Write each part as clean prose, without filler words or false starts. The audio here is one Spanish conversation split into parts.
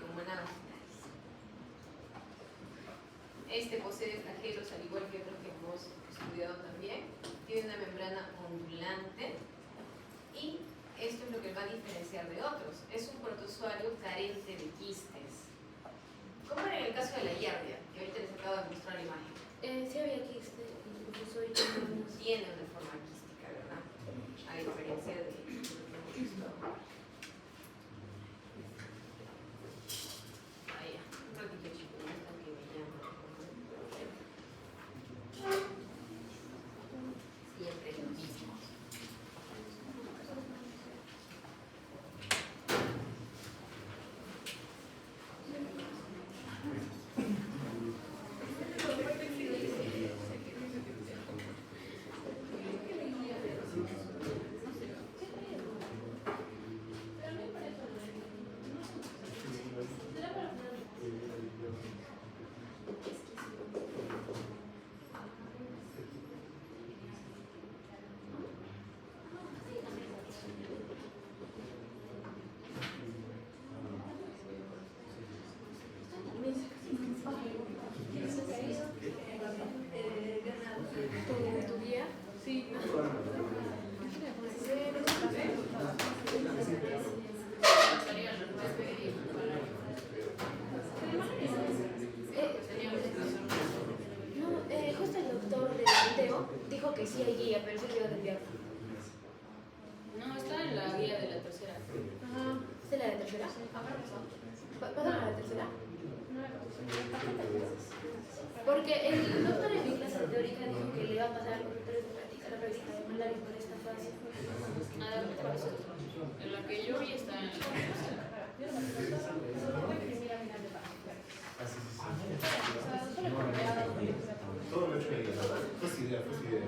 tricomona vaginalis. Este posee flagelos al igual que otros que hemos estudiado también. Tiene una membrana ondulante y esto es lo que va a diferenciar de otros. Es un protozoario carente de quistes. ¿Cómo era en el caso de la giardia? Que ahorita les acabo de mostrar la imagen. Sí había quiste, incluso Tiene una forma quística, ¿verdad? A diferencia de lo que hemos visto ahora. Ahí ya, un ratito chicos, no están que me llaman. Siempre lo mismo. ¿Tu guía? Sí. Justo el doctor del Mateo dijo que sí hay guía, pero se olvidó de enviarlo. No, está en la guía de la tercera. Ajá. ¿Es la de tercera? ¿Pásame a la tercera? Porque el doctor en mi clase teórica dijo que le iba a pasar al consultorio de práctica la práctica de malaria por esta fase. Nada, por eso. En la que yo vi está en la tercera. Todo lo hecho en ella, fue su idea, fue su idea.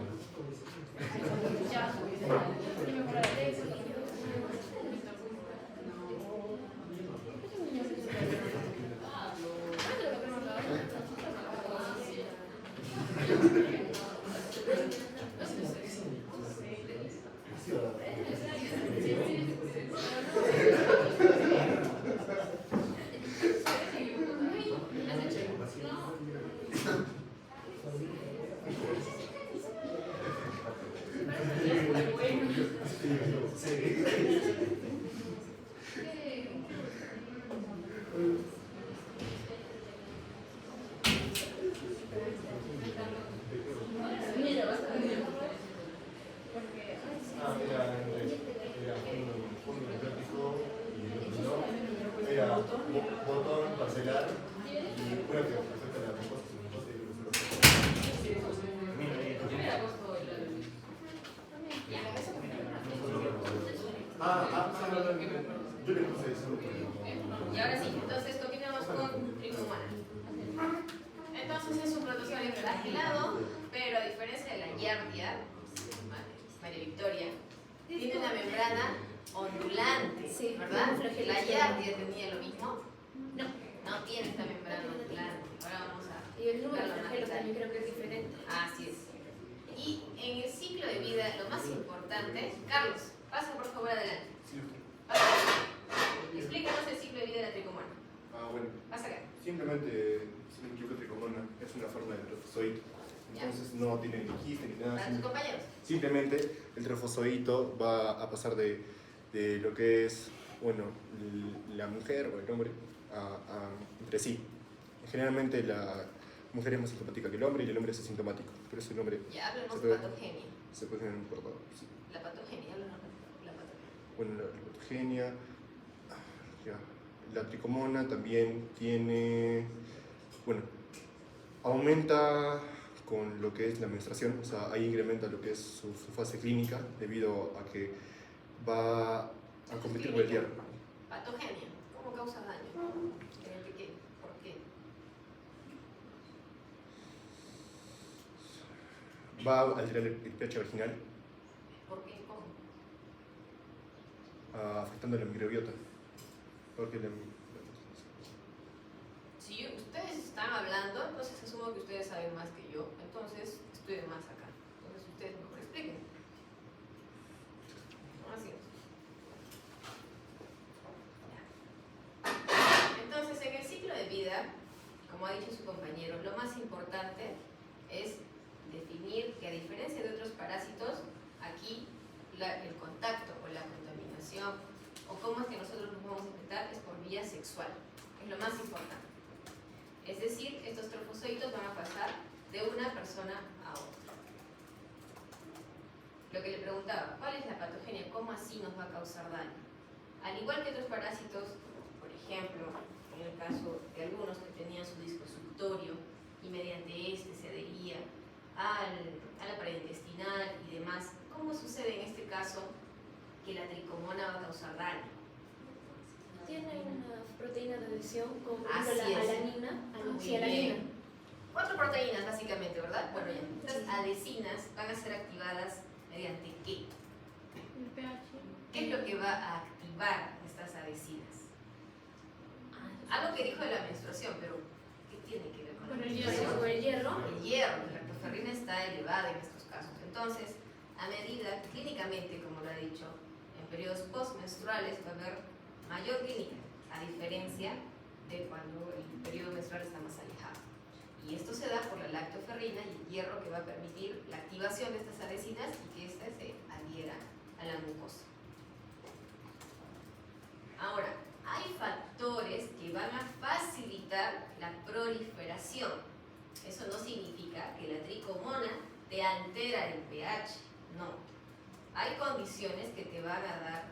Botón, parcelar y una que presenta la respuesta. Yo le puse eso. Y ahora sí, entonces continuamos con tricomona. Entonces es un protozoario flagilado, pero a diferencia de la giardia, María Victoria, tiene una membrana ondulante, Sí, ¿verdad? flagelo. La giardia tenía lo mismo. No tiene esta membrana ondulante. Ahora vamos a Y el número de verlo más flagelos detalle. también creo que es diferente. Así es. Y en el ciclo de vida, lo más importante, Carlos, pasa por favor adelante. Sí. Pasa. Explícanos el ciclo de vida de la tricomona. Bueno. Pasa acá. Simplemente, si no me equivoco, tricomona es una forma de trofozoito. Entonces no tiene ni quiste ni nada. Para tus compañeros. Simplemente el trofozoito va a pasar de lo que es, bueno, la mujer o el hombre entre sí. Generalmente la mujer es más sintomática que el hombre y el hombre es asintomático. Por eso el hombre Ya hablemos se de puede- patogenia. se puede tener un cortado. Sí. La patogenia, háblanos de la patogenia. Bueno, la patogenia, ya, la tricomona también tiene, bueno, aumenta con lo que es la menstruación, o sea, ahí incrementa lo que es su fase clínica debido a que va a competir con el hierro. Patogenia. ¿Cómo causa daño? ¿En el pequeño? ¿Por qué? Va a alterar el pH vaginal, ¿Por qué? ¿Cómo? afectando la microbiota. Porque Si ustedes están hablando, entonces asumo que ustedes saben más que yo. Entonces, estudien más acá. Entonces, ustedes mejor expliquen. Así es. Ya. Entonces, medida, como ha dicho su compañero, lo más importante es definir que a diferencia de otros parásitos, aquí el contacto o la contaminación o cómo es que nosotros nos vamos a infectar es por vía sexual, es lo más importante. Es decir, estos trofozoitos van a pasar de una persona a otra. Lo que le preguntaba, ¿cuál es la patogenia? ¿Cómo así nos va a causar daño? Al igual que otros parásitos, por ejemplo, en el caso de algunos que tenían su disco suctorio y mediante este se adhería a la pared intestinal y demás, ¿cómo sucede en este caso que la tricomona va a causar daño? Tiene una proteína de adhesión con Así la es. alanina. Muy Sí, alanina. bien. 4 proteínas básicamente, ¿verdad? Bueno, ya. Estas adhesinas van a ser activadas mediante ¿qué? El pH. ¿Qué es lo que va a activar estas adhesinas? Algo que dijo de la menstruación, pero ¿qué tiene que ver con la Con el menstruación? Con el hierro. El hierro, la lactoferrina está elevada en estos casos. Entonces, a medida, clínicamente, como lo ha dicho, en periodos postmenstruales va a haber mayor clínica, a diferencia de cuando el periodo menstrual está más alejado. Y esto se da por la lactoferrina y el hierro que va a permitir la activación de estas adhesinas y que ésta se adhiera a la mucosa. Ahora, hay factores que van a facilitar la proliferación. Eso no significa que la tricomona te altera el pH, no. Hay condiciones que te van a dar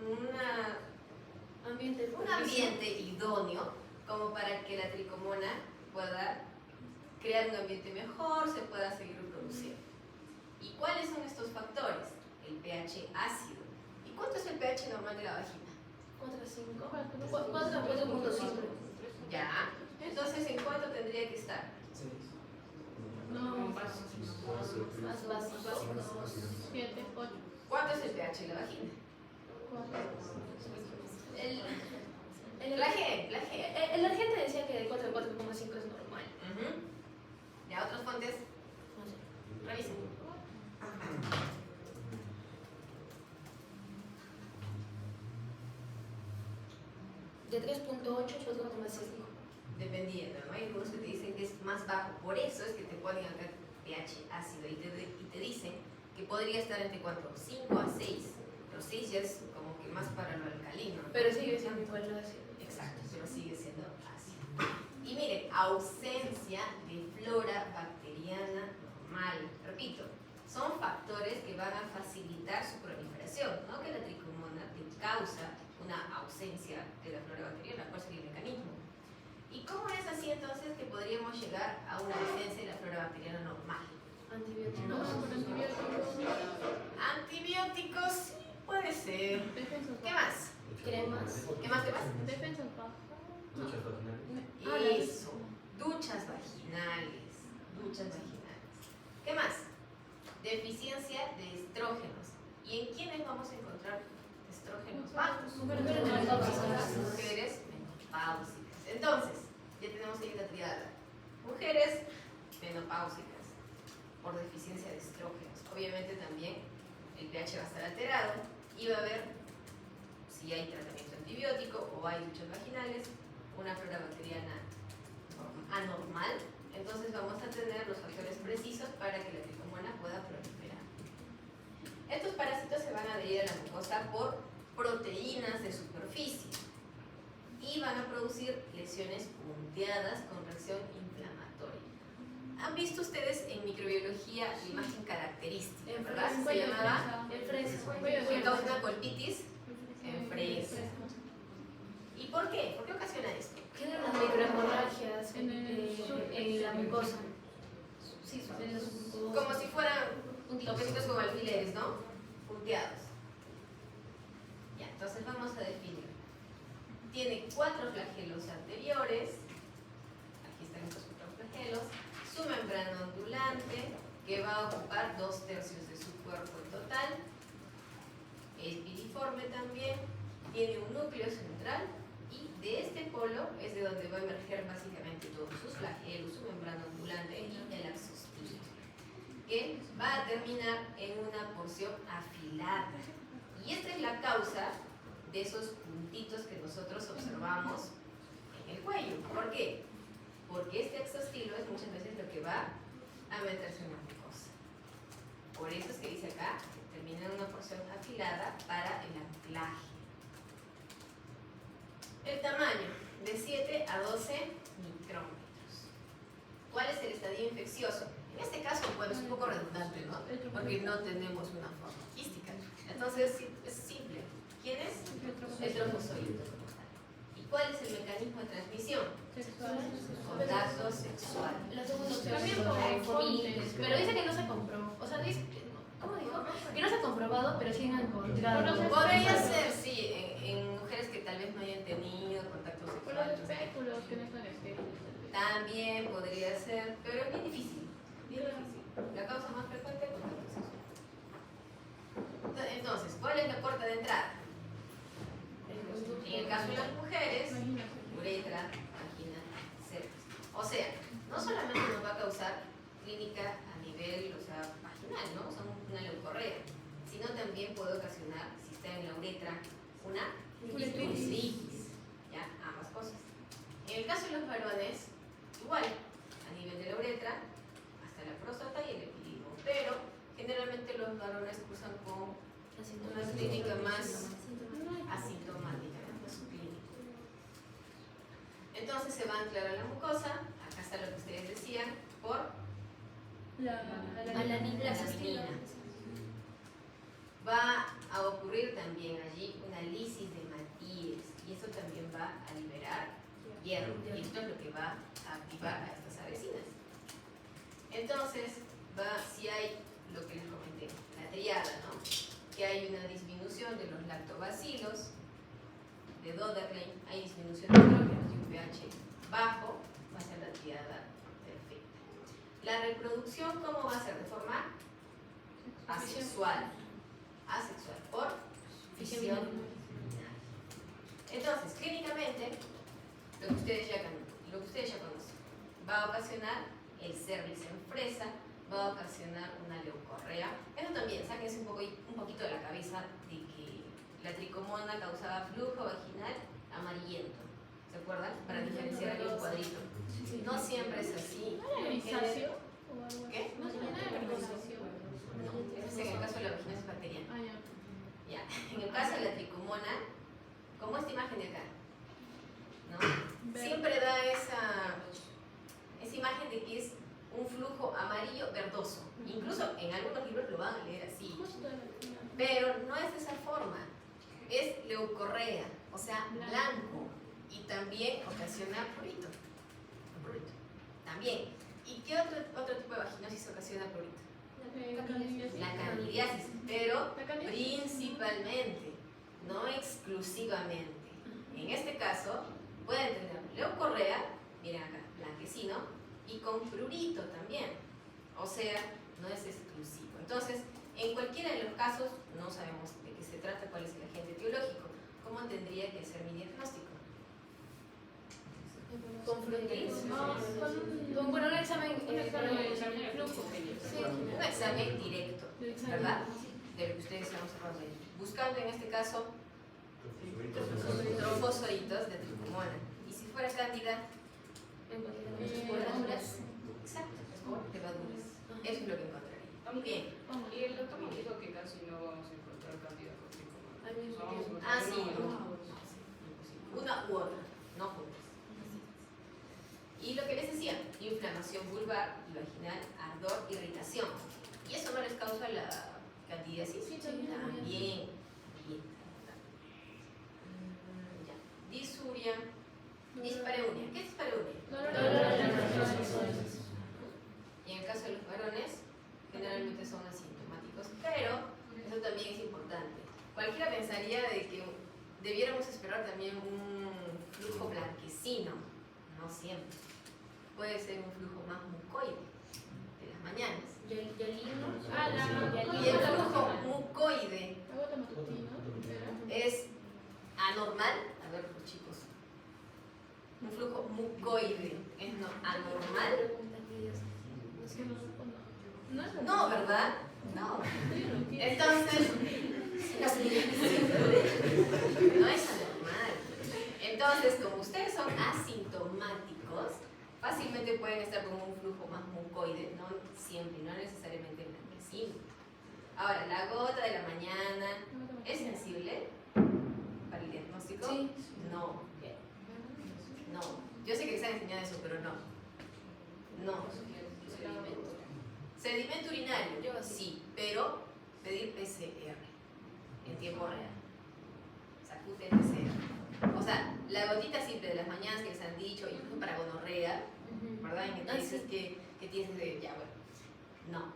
un ambiente idóneo como para que la tricomona pueda crear un ambiente mejor, se pueda seguir reproduciendo. ¿Y cuáles son estos factores? El pH ácido. ¿Y cuánto es el pH normal de la vagina? 4.5. Ya. Entonces, ¿en cuánto tendría que estar? No, Más básico. 7, 8, ¿Cuánto es el pH de la vagina? 4. La G. La gente decía que de 4 a 4.5 es normal. Ya, otras fuentes, No sé. revisen. De 3.8 a 4.5. Dependiendo, ¿no? Hay algunos que te dicen que es más bajo, por eso es que te ponen acá pH ácido y te dicen que podría estar entre cuánto, 5 a 6, pero 6 ya es como que más para lo alcalino, ¿no? Pero sigue siendo igual de ácido. Exacto, pero sigue siendo ácido. Y miren, ausencia de flora bacteriana normal, repito, son factores que van a facilitar su proliferación, no que la tricomona te causa una ausencia de la flora bacteriana, cuál sería el mecanismo. ¿Y cómo es así entonces que podríamos llegar a una ausencia de la flora bacteriana normal? Antibióticos. No, por antibióticos. Antibióticos, sí, puede ser. Defensas ¿Qué bajas. más? Cremas. ¿Qué más? ¿Qué más? Defensas bajas. Eso, duchas vaginales. ¿Qué más? Deficiencia de estrógenos. ¿Y en quiénes vamos a encontrar estrógenos bajos? Mujeres menopáusicas. Mujeres menopáusicas. Entonces, ya tenemos ahí la triada. Mujeres menopáusicas por deficiencia de estrógenos. Obviamente también el pH va a estar alterado y va a haber, si hay tratamiento antibiótico o hay duchas vaginales, una flora bacteriana anormal. Entonces vamos a tener los factores precisos para que la tricomona pueda proliferar. Estos parásitos se van a adherir a la mucosa por proteínas de superficie y van a producir lesiones punteadas con reacción inflamatoria. ¿Han visto ustedes en microbiología la imagen característica, En verdad? fresa. Se llamaba En fresa. que causa una colpitis en fresa. ¿Y por qué? ¿Por qué ocasiona esto? Quedan las microhemorragias En la mucosa. Sí, En las mucosas. como si fueran toquecitos como alfileres, ¿no? Punteados. Ya, entonces vamos a definir. Tiene 4 flagelos anteriores. Aquí están estos 4 flagelos. Su membrana ondulante, que va a ocupar 2/3 de su cuerpo en total. Es piriforme también. Tiene un núcleo central. Y de este polo es de donde va a emerger básicamente todos sus flagelos, su membrana ondulante y el axostilia, que va a terminar en una porción afilada. Y esta es la causa de esos puntitos que nosotros observamos en el cuello. ¿Por qué? Porque este exostilo es muchas veces lo que va a meterse en la mucosa. Por eso es que dice acá, que termina en una porción afilada para el anclaje. El tamaño, de 7 a 12 micrómetros. ¿Cuál es el estadio infeccioso? En este caso, bueno, es un poco redundante, ¿no? Porque no tenemos una forma quística. Entonces, es simple. ¿Quién es? El trofozoito. ¿Y cuál es el mecanismo de transmisión? Contacto sexual. La segunda opción También es por fomites, pero dice que no se comprobó. O sea, dice que no. ¿Cómo dijo? Que no se ha comprobado, pero sí han encontrado. Podría ser, sí, en mujeres que tal vez no hayan tenido contacto Por los sexual. espéculos que no están estériles. También podría ser, pero es bien difícil. Bien difícil. La causa más frecuente es el contacto sexual. Entonces, ¿cuál es la puerta de entrada? En el caso de las mujeres, uretra, vagina, cervix. O sea, no solamente nos va a causar clínica a nivel, o sea, vaginal, ¿no? O sea, una leucorrea, sino también puede ocasionar, si está en la uretra, una uretritis. ¿Ya? Ambas cosas. En el caso de los varones, igual, a nivel de la uretra, hasta la próstata y el epidídimo. Pero generalmente los varones cursan con una clínica más asintomática, ¿no? Más subclínica. Entonces se va a anclar a la mucosa, acá está lo que ustedes decían, por la cisteína. Va a ocurrir también allí una lisis de Matías y eso también va a liberar hierro y esto es lo que va a activar a estas avecinas. Entonces, si hay lo que les comenté, la triada, ¿no? Que hay una disminución de los lactobacilos, de Doderlein, hay disminución de estrógenos y un pH bajo, va a ser la triada perfecta. La reproducción, ¿cómo va a ser? De forma asexual. Asexual, por fisión urinaria. Entonces, clínicamente, lo que ustedes ya conocen, va a ocasionar el cervix en fresa, va a ocasionar una leucorrea. Eso también, sáquense un poquito de la cabeza de que la tricomona causaba flujo vaginal amarillento. ¿Se acuerdan? Para diferenciar aquí un cuadrito. No siempre es así. ¿Qué? No se llena de vergonzación. Ese es en el caso de la vaginosis bacteriana. Ah, ya. Ya. En el caso de la tricomona, como esta imagen de acá, ¿no? Siempre da esa imagen de que es un flujo amarillo verdoso. Incluso en algunos libros lo van a leer así. Pero no es de esa forma. Es leucorrea, o sea, blanco. Y también ocasiona prurito. También. ¿Y qué otro tipo de vaginosis ocasiona prurito? La candidiasis, pero principalmente, no exclusivamente. En este caso, pueden tener leucorrea, miren acá, blanquecino, y con prurito también. O sea, no es exclusivo. Entonces, en cualquiera de los casos, no sabemos de qué se trata, cuál es el agente etiológico. ¿Cómo tendría que ser mi diagnóstico? Con fluiditis. Con Bueno, un examen. un examen de flujo. Un examen directo, ¿verdad? De lo que ustedes están observando ahí. Buscando en este caso trofozoitos de tricomona. Y si fuera cándida, levaduras. Exacto, levaduras. Eso es lo que encontraría. Bien. Y el doctor nos dijo que casi no vamos a encontrar cantidad con tricomona. Ah, sí. Una u otra, no juntas. Y lo que les decía, inflamación vulvar y vaginal, ardor, irritación. ¿Y eso no les causa la candidiasis? Sí, también. Bien. Ya. Disuria, dispareunia. ¿Qué es dispareunia? Y en el caso de los varones, generalmente son asintomáticos, pero eso también es importante. Cualquiera pensaría de que debiéramos esperar también un flujo blanquecino, no siempre. Puede ser un flujo más mucoide de las mañanas. Y el flujo mucoide es anormal. A ver, los chicos. Un flujo mucoide es anormal. No, ¿verdad? No. Entonces, no es anormal. Entonces, como ustedes son asintomáticos, fácilmente pueden estar con un flujo más mucoide, no siempre, no necesariamente blanquecino. Ahora, la gota de la mañana, ¿es sensible para el diagnóstico? Sí. No. No. Yo sé que les han enseñado eso, pero no. No. Sedimento urinario, sí, pero pedir PCR en tiempo real. O sea, PCR. O sea, la gotita simple de las mañanas que les han dicho, incluso para gonorrea, ¿verdad? En que te dices que tienes de, ya bueno,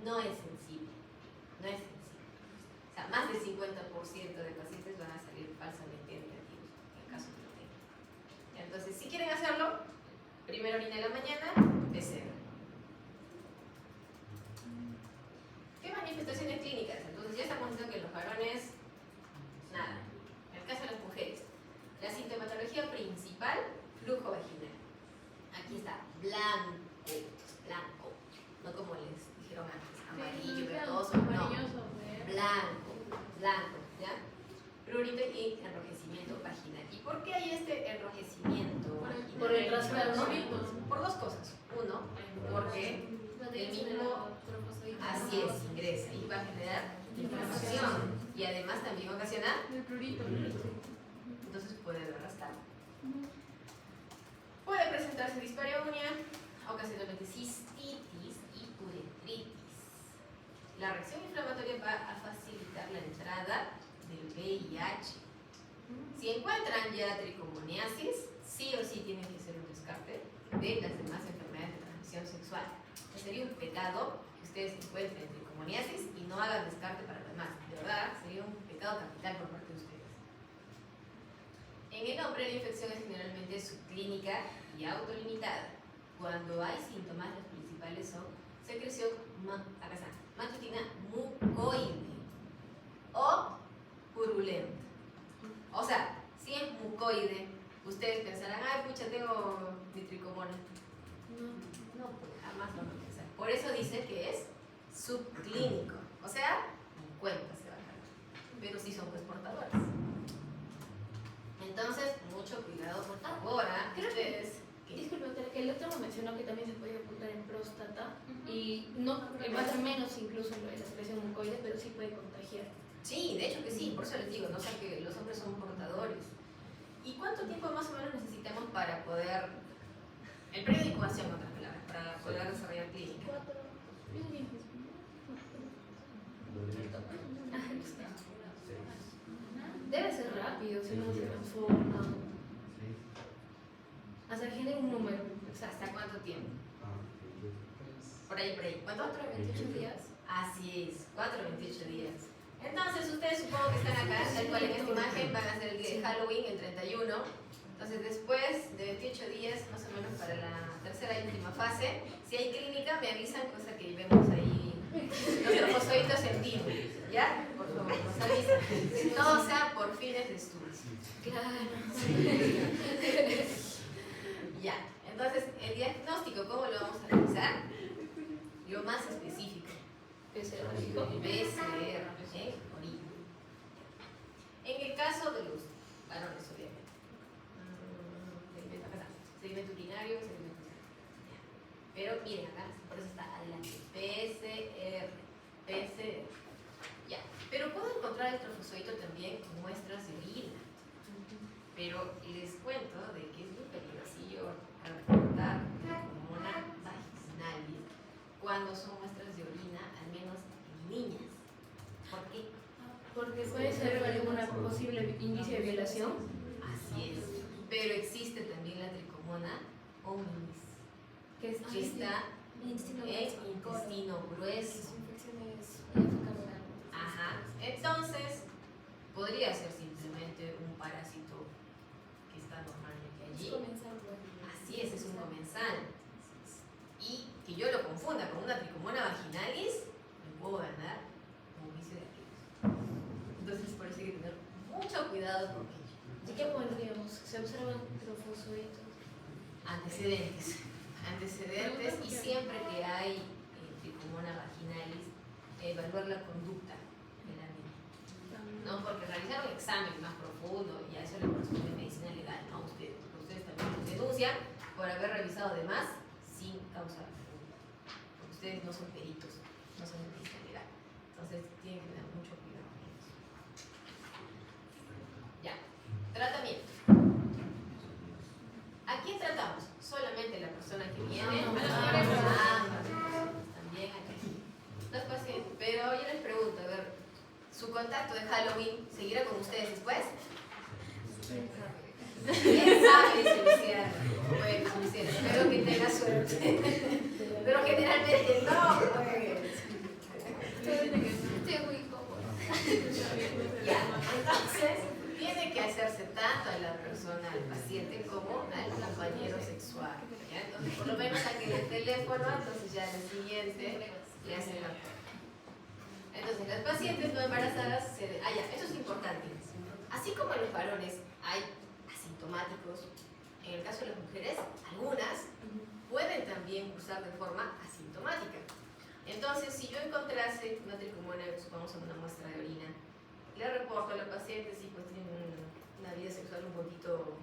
no es sensible. No es sensible. O sea, más del 50% de pacientes van a salir falsamente negativos, en el caso que lo tengan. Entonces, si quieren hacerlo, primera orina de la mañana, PCR. ¿Qué manifestaciones clínicas? Entonces, ya estamos diciendo que los varones, nada. En el caso de las mujeres, la sintomatología principal, flujo vaginal. Aquí está, blanco, no como les dijeron antes, amarillo, verdoso, no, blanco, ¿ya? Prurito y enrojecimiento vaginal. ¿Y por qué hay este enrojecimiento vaginal? Por el trasplante. Por dos cosas. Uno, porque el mismo, así es, ingresa y va a generar inflamación y además también ocasiona El prurito. entonces puede arrastrar. Puede presentarse dispareunia, ocasionalmente cistitis y uretritis. La reacción inflamatoria va a facilitar la entrada del VIH. Si encuentran ya tricomoniasis, sí o sí tienen que hacer un descarte de las demás enfermedades de transmisión sexual. Sería un pecado que ustedes encuentren tricomoniasis y no hagan descarte para lo demás. De verdad, sería un pecado capital por parte de ustedes. En el hombre la infección es generalmente subclínica y autolimitada. Cuando hay síntomas, los principales son secreción matutina mucoide o purulenta. O sea, si es mucoide, ustedes pensarán, ay pucha, tengo mi tricomona. No, pues jamás lo van a pensar. Por eso dice que es subclínico. O sea, en cuenta se va a dar. Pero sí son pues portadores. Entonces, mucho cuidado por favor. Creo Ustedes. Disculpe, doctora, que el doctor me mencionó que también se puede ocultar en próstata y no más o menos incluso en lo de la secreción mucoide, pero sí puede contagiar. Sí, de hecho que sí, por eso les digo, no sé que los hombres son portadores. ¿Y cuánto tiempo más o menos necesitamos para poder, el periodo de incubación, en otras palabras, para poder desarrollar clínica? 4 meses. Debe ser rápido, si no se transforma. Hasta genera un número. O sea, ¿hasta cuánto tiempo? Por ahí. ¿Cuánto? 4 a 28 días. Así es, 4 o 28 días. Entonces, ustedes supongo que están acá, tal cual en esta imagen, van a hacer el día de Halloween, el 31. Entonces, después de 28 días, más o menos para la tercera y última fase, si hay clínica, me avisan, cosa que vemos ahí los trofozoitos en vivo. ¿Ya? Por favor, nos avisan. Todo sea por fines de estudio. Claro. Ya, entonces el diagnóstico, ¿cómo lo vamos a realizar? Lo más específico. PCR. PCR, orina. En el caso de los varones, obviamente. Sedimento urinario, sedimento urinario. Pero miren acá, por eso está adelante. PCR. Ya. Pero puedo encontrar el trofozoito también con muestras de orina. Pero les cuento de que es muy peligrosillo reportar como una vaginalis cuando son muestras de orina, al menos en niñas. ¿Por qué? Porque puede ser alguna posible indicio de violación. Así es. Pero existe también la tricomona hominis, Que es que está en intestino grueso. Ajá. Entonces, podría ser simplemente un parásito que está normalmente allí. Así es un comensal. Y que yo lo confunda con una tricomona vaginalis, me puedo ganar un vicio de aquellos. Entonces, por eso hay que tener mucho cuidado con ello. ¿Y qué pondríamos? ¿Se observan trofozoitos? Antecedentes y siempre que hay tricomona vaginalis, evaluar la conducta de la niña. No, porque realizar un examen más profundo y a eso le corresponde medicina legal, ¿no? denuncia por haber revisado de más sin causa alguna. Porque ustedes no son peritos, no son peritos legal. Entonces tienen que tener mucho cuidado con eso. Ya, tratamiento. ¿A quién tratamos? Solamente la persona que viene. También aquí. Los pacientes. Pero yo les pregunto, a ver, ¿su contacto de Halloween seguirá con ustedes después? ¿Quién sabe, Luciana? Bueno, Luciana, espero que tenga suerte. Pero generalmente no, pues. Estoy muy cómoda. Ya, entonces, tiene que hacerse tanto a la persona, al paciente, como al compañero sexual. ¿Ya? Entonces, por lo menos saquen el teléfono, entonces ya el siguiente le hacen la prueba. Entonces, las pacientes no embarazadas ya, esto es importante. Así como en los varones hay asintomáticos, en el caso de las mujeres, algunas pueden también cursar de forma asintomática. Entonces, si yo encontrase una tricomona, supongamos en una muestra de orina, le reporto a la paciente si pues tiene una vida sexual un poquito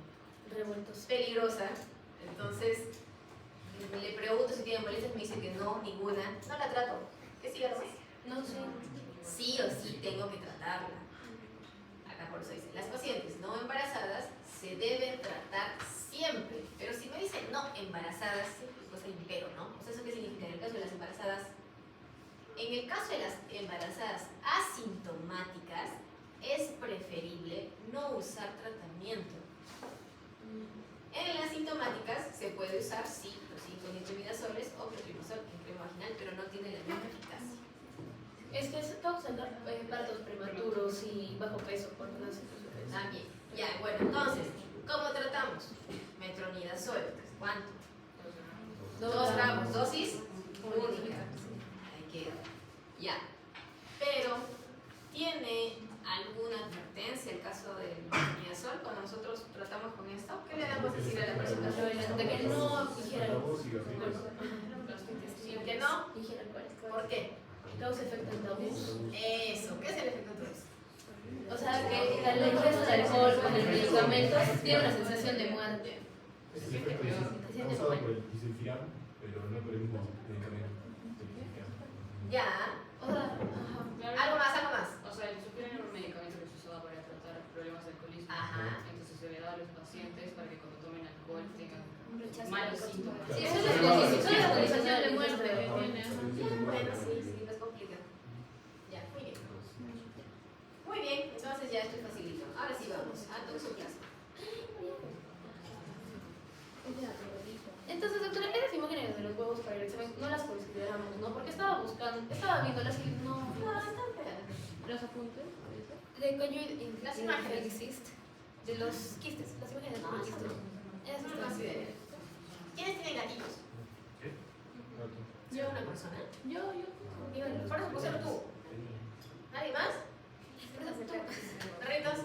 peligrosa, entonces le pregunto si tiene molestias, me dice que no, ninguna, no la trato. ¿Qué sigue nomás? No sé. Sí o sí tengo que tratarla. Acá por eso dice, las pacientes no embarazadas se deben tratar siempre. Pero si me dicen no embarazadas, pues hay un pero, ¿no? O sea, ¿eso qué significa? En el caso de las embarazadas, en el caso de las embarazadas asintomáticas, es preferible no usar tratamiento. En las sintomáticas se puede usar, sí, los 5 nitroimidazoles o clotrimazol en crema vaginal, pero no tiene la misma eficacia. Es que se causan partos prematuros y bajo peso por una situación. También. Ya, bueno, entonces, ¿cómo tratamos? Metronidazol. ¿Cuánto? 2 gramos. Dosis única. Ahí queda. Ya. Pero, ¿tiene alguna advertencia el caso del metronidazol cuando nosotros tratamos con esto? ¿Qué le damos a decir a la persona? De que no ingiera alcohol. ¿Que no? Ingiera alcohol. ¿Por qué? Causa efecto en tabús. Eso. ¿Qué es el efecto tabús? O sea, que al ingreso de alcohol con el medicamento tiene una sensación de muerte. Es el efecto causado por el disulfiram, pero no por el mismo medicamento. Ya. O sea, Algo más, algo más. O sea, el disulfiram era un medicamento que se usaba para tratar problemas de alcoholismo. Ajá. Entonces se le da a los pacientes para que cuando tomen alcohol tengan un rechazo. malos síntomas. Sí, eso es la condición de muerte. Bueno, sí, les complica. Ya, muy bien. Muy bien, entonces ya esto es facilito. Ahora sí vamos a toxoplasma. Entonces, doctora, esas imágenes de los huevos para el examen no las consideramos, ¿no? Porque estaba viéndolas y no. No, están pegadas. ¿Los apuntes? De conjoid Las imágenes. de los quistes, las imágenes de los quistes. Esas No están. consideren. ¿Quiénes tienen gatillos? Yo, una persona. Yo. Por eso pusieron tú. ¿Nadie más? ¿Perritos?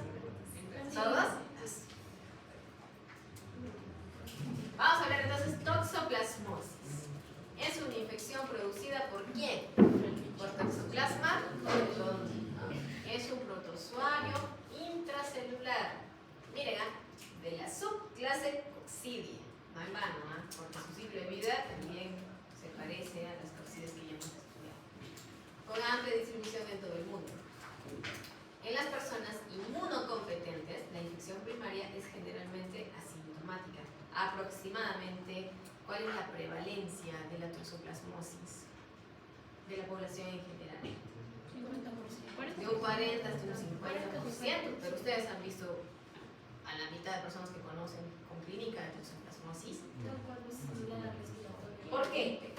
¿Todos? Vamos a hablar entonces toxoplasmosis. Es una infección producida por ¿quién? Por Toxoplasma gondii. Es un protozoario intracelular. Miren, de la subclase Coccidia. No en vano, porque su ciclo de vida también se parece a las coccidias que ya hemos estudiado. Con amplia distribución en todo el mundo. En las personas inmunocompetentes, la infección primaria es generalmente asintomática. Aproximadamente, ¿cuál es la prevalencia de la toxoplasmosis de la población en general? 50%. De un 40 hasta un 50%, pero ustedes han visto a la mitad de personas que conocen con clínica de toxoplasmosis. ¿Por qué?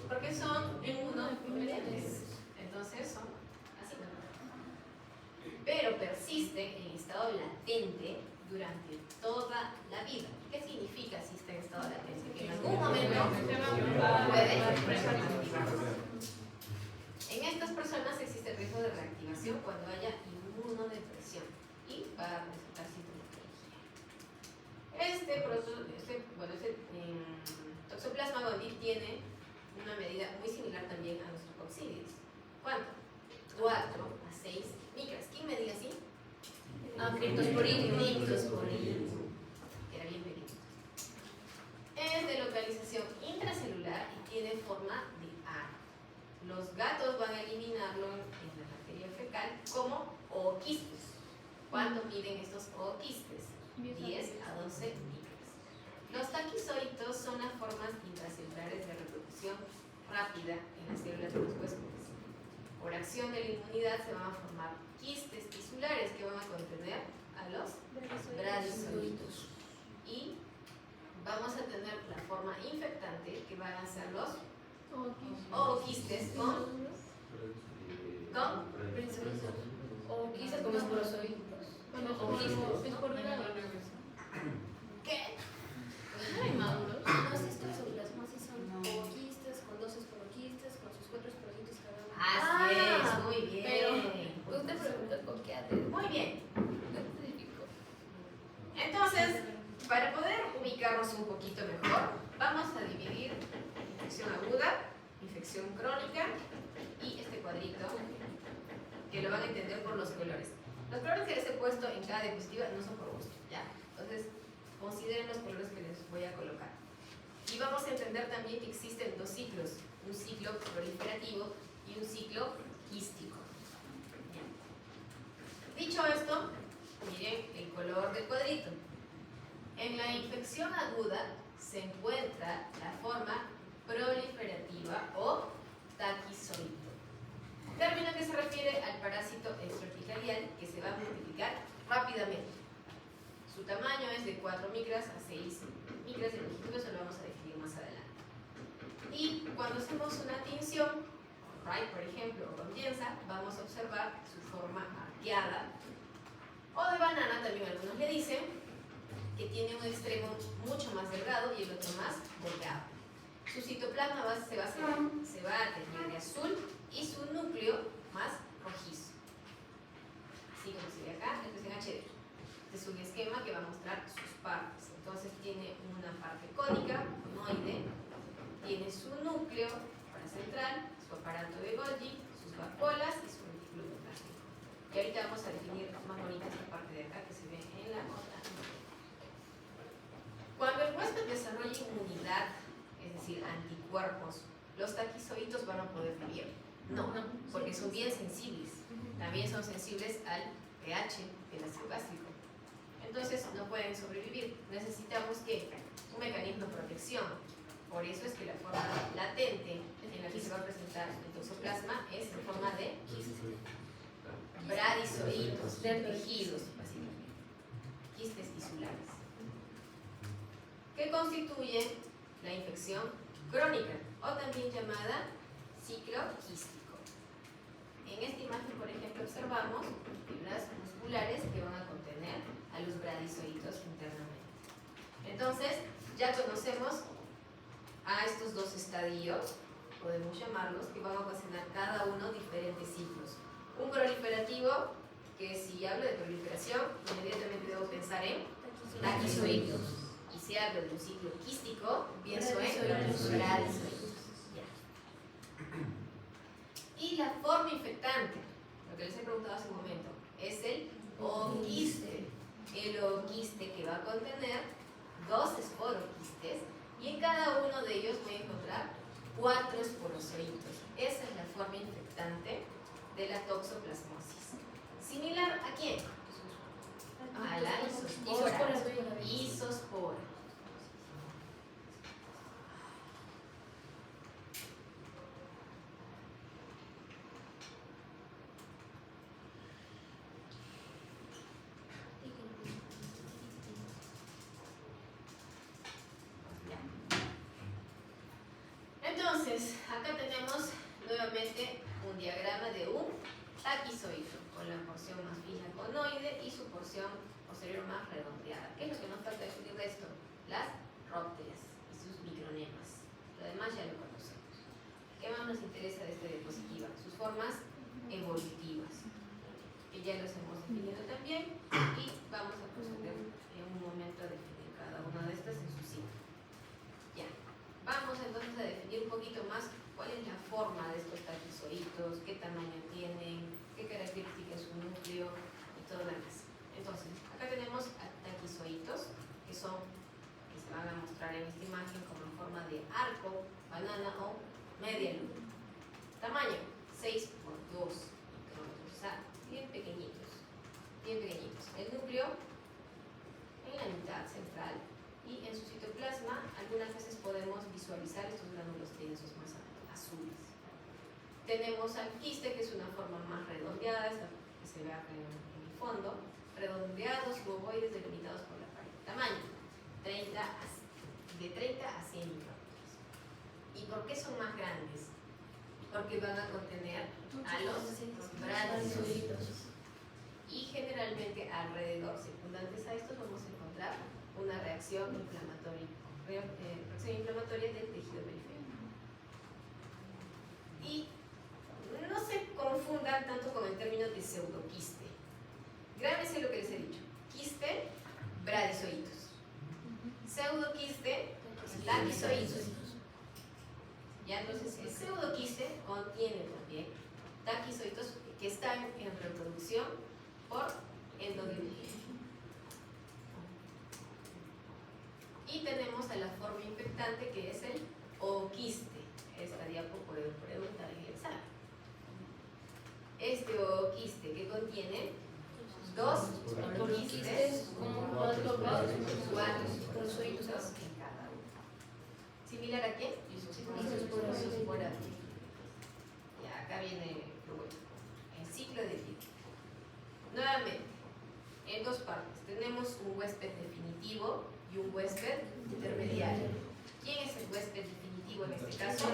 Porque son inmunocompetentes. Entonces son asintomáticos. Pero persiste en estado latente durante toda la vida. ¿Qué significa si está en estado latente? Que en algún momento puede reactivar. En estas personas existe el riesgo de reactivación cuando haya inmunodepresión y va a presentar sintomatología. Toxoplasma gondii tiene una medida muy similar también a nuestros coccidios. ¿Cuánto? 4 a 6 micras. ¿Quién medía así? Criptosporino. Criptosporino. Era bien pequeño. forma de aro. Los gatos van a eliminarlo en la materia fecal como ooquistes. ¿Cuánto miden estos ooquistes? 10 a 12 micras. Los taquizoitos son las formas intracelulares de reproducción rápida en las células de los huéspedes. Por acción de la inmunidad se van a formar quistes tisulares que van a contener a los bradizoitos. Y vamos a tener la forma infectante que van a ser los ooquistes con O quizás como esporozoides. Bueno, es por ¿qué? no hay maduros. No, si estas plasmosis son ooquistes con 2 esporoquistes con sus 4 esporoquitos cada uno. Así es, muy bien. Pero usted preguntó con qué hace. Muy bien. Entonces, para poder ubicarnos un poquito mejor, vamos a dividir infección aguda, infección crónica y este cuadrito que lo van a entender por los colores. Los colores que les he puesto en cada diapositiva no son por gusto, ¿ya? Entonces, consideren los colores que les voy a colocar. Y vamos a entender también que existen dos ciclos, un ciclo proliferativo y un ciclo quístico. ¿Ya? Dicho esto, miren el color del cuadrito. En la infección aguda se encuentra la forma proliferativa o taquizoide. Término que se refiere al parásito extraepitelial que se va a multiplicar rápidamente. Su tamaño es de 4 micras a 6 micras de longitud, eso lo vamos a definir más adelante. Y cuando hacemos una tinción, con Wright por ejemplo, o con Jensa, vamos a observar su forma arqueada, o de banana también algunos le dicen, que tiene un extremo mucho más delgado y el otro más delgado. Su citoplasma se va a teñir de azul y su núcleo más rojizo. Así como se ve acá, esto es en HD. Este es un esquema que va a mostrar sus partes. Entonces tiene una parte cónica, conoide, tiene su núcleo paracentral, su aparato de Golgi, sus vacuolas y su reticulum plástico. Y ahorita vamos a definir más bonita esta parte de acá que se ve en la otra. Cuando el huésped desarrolla inmunidad, es decir, anticuerpos, ¿los taquizoitos van a poder vivir? No, porque son bien sensibles. También son sensibles al pH del ácido gástrico. Entonces no pueden sobrevivir. Necesitamos que un mecanismo de protección. Por eso es que la forma latente en la que se va a presentar el toxoplasma es en forma de bradizoitos, de tejidos, básicamente, quistes tisulares, que constituyen la infección crónica o también llamada ciclo quístico. En esta imagen, por ejemplo, observamos fibras musculares que van a contener a los bradizoitos internamente. Entonces, ya conocemos a estos dos estadios, podemos llamarlos, que van a ocasionar cada uno diferentes ciclos. Un proliferativo, que si hablo de proliferación, inmediatamente debo pensar en taquizoitos. Y si hablo de un ciclo quístico, pienso en bradizoitos. Y la forma infectante, lo que les he preguntado hace un momento, es el ooquiste. El ooquiste que va a contener 2 esporoquistes y en cada uno de ellos voy a encontrar 4 esporozoitos. Esa es la forma infectante de la toxoplasmosis. ¿Similar a quién? A la isospora. Isospora. Entonces, acá tenemos nuevamente un diagrama de un taquizoide con la porción más fina conoide y su porción posterior más redondeada. ¿Qué es lo que nos falta definir de esto? Las rópteras y sus micronemas. Lo demás ya lo conocemos. ¿Qué más nos interesa de esta diapositiva? Sus formas evolutivas, que ya los hemos definido también y vamos a proceder en un momento a definir cada una de estas en su ciclo. Ya. Vamos entonces a definir un poquito más cuál es la forma de estos taquizoitos, qué tamaño tienen, qué características es su núcleo y todo lo demás. Entonces, acá tenemos a taquizoitos, que son esta se van a mostrar en esta imagen como en forma de arco, banana o media luna. Tamaño 6 por 2 micrómetros, o sea, bien pequeñitos, bien pequeñitos. El núcleo en la mitad central y en su citoplasma algunas veces podemos visualizar estos gránulos densos más azules. Tenemos al quiste, que es una forma más redondeada, esta que se ve acá en el fondo, redondeados, cuboides delimitados por la pared. Tamaño de 30 a 100 micrómetros. ¿Y por qué son más grandes? Porque van a contener a los bradizoitos. Y generalmente alrededor, secundantes a estos, vamos a encontrar una reacción inflamatoria del tejido periférico. Y no se confundan tanto con el término de pseudoquiste. Grábense lo que les he dicho. Quiste, bradizoitos. Pseudoquiste, taquizoitos. Ya, entonces el pseudoquiste contiene también taquizoitos que están en reproducción por endodinamia. Y tenemos a la forma infectante, que es el ooquiste. Esta diapo puede preguntar en el examen. Este ooquiste que contiene dos quistes con cuatro bradizoitos en cada uno. ¿Similar a qué? Isosporas. Ya, acá viene lo bueno. El ciclo de vida. Nuevamente, en dos partes. Tenemos un huésped definitivo y un huésped intermediario. ¿Quién es el huésped definitivo en este caso?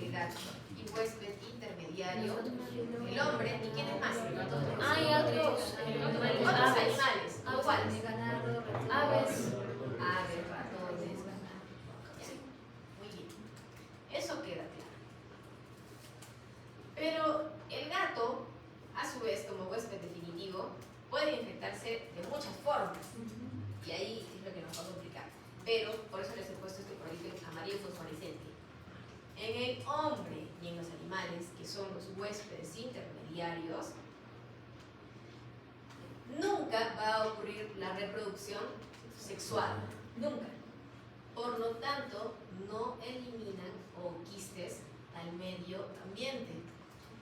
El gato. Y huésped intermediario, el hombre. ¿Y quién es más? Hay otros Otros animales. ¿Cuáles? aves. Aves, ratones, ganados. Ya. Muy bien. Eso queda claro. Pero el gato, a su vez, como huésped definitivo, puede infectarse de muchas formas. Y ahí es lo que nos va a complicar. Pero por eso les he puesto este colorito amarillo fosforescente. En el hombre y en los animales, que son los huéspedes intermediarios, nunca va a ocurrir la reproducción sexual. Nunca. Por lo tanto, no eliminan ooquistes al medio ambiente.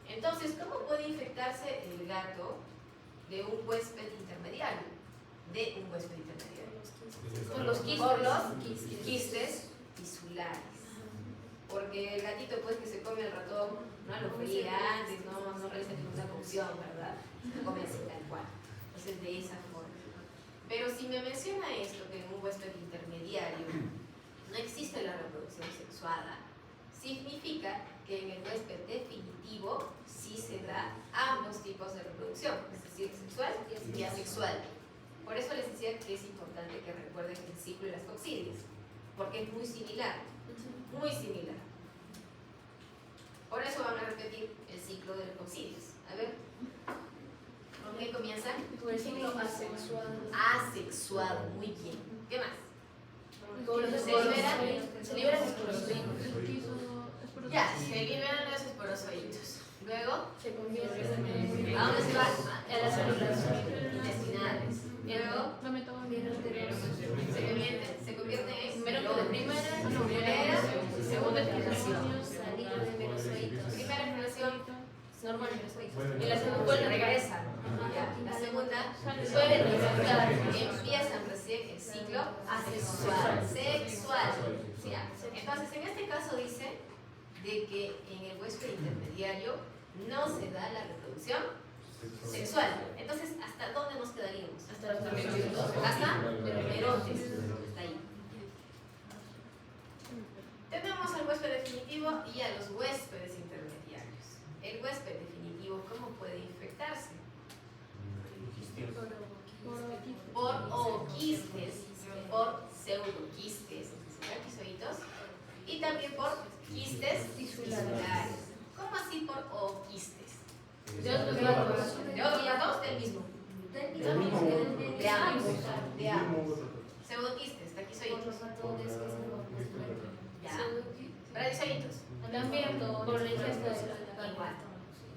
Entonces, ¿cómo puede infectarse el gato de un huésped intermediario? De un huésped intermediario. Por los quistes. Por los quistes tisulares. Porque el gatito, pues, que se come el ratón, no lo fría antes, no realiza ninguna cocción, ¿verdad? Lo come así tal cual. Entonces, de esa forma. Pero si me menciona esto, que en un huésped intermediario no existe la reproducción sexuada, significa que en el huésped definitivo sí se da ambos tipos de reproducción, es decir, sexual y asexual. Por eso les decía que es importante que recuerden el ciclo de las coccidias, porque es muy similar, muy similar. Por eso van a repetir el ciclo de las coccidias. A ver, ¿con qué comienzan? Por el ciclo asexual. Asexuado, muy bien. ¿Qué más? Se liberan esporocitos. Ya, se liberan los esporozoitos. Luego, Se convierten en... ¿a dónde se va? A las células Intestinales. Luego, se convierten en Primero de primera y segunda generación. Merozoitos. Primera generación normal. y Y la la segunda segunda regresa. Ya, la segunda puede regresar. empiezan recién el ciclo asexual, sexual. Ya. Entonces, en este caso dice de que en el huésped intermediario no se da la reproducción sexual. Entonces, ¿hasta dónde nos quedaríamos? Hasta los merozoitos. Hasta merotes. Hasta ahí. Tenemos al huésped definitivo y a los huéspedes intermediarios. El huésped definitivo, ¿cómo puede infectarse? Por ooquistes, por pseudoquistes, taquizoitos, y también por quistes tisulares. ¿Cómo así por ooquistes? De otros gatos. ¿De otros gatos? Del mismo. De ambos. De ambos. Pseudoquistes, taquizoitos. Ya. Bradizoitos. También por la ingesta de la Igual.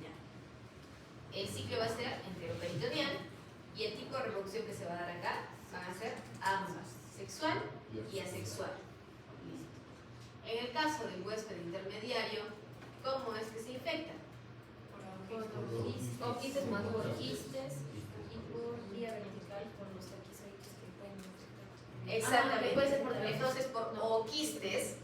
Ya. El ciclo va a ser enteroperitoneal y el tipo de reproducción que se va a dar acá van a ser ambas, sexual y asexual. En el caso del huésped intermediario, ¿cómo es que se infecta? O quistes maduros. Por quistes y por vía vertical por los taquizoides que pueden infectar. Exactamente. Puede ser por debajo. Entonces, por oquistes,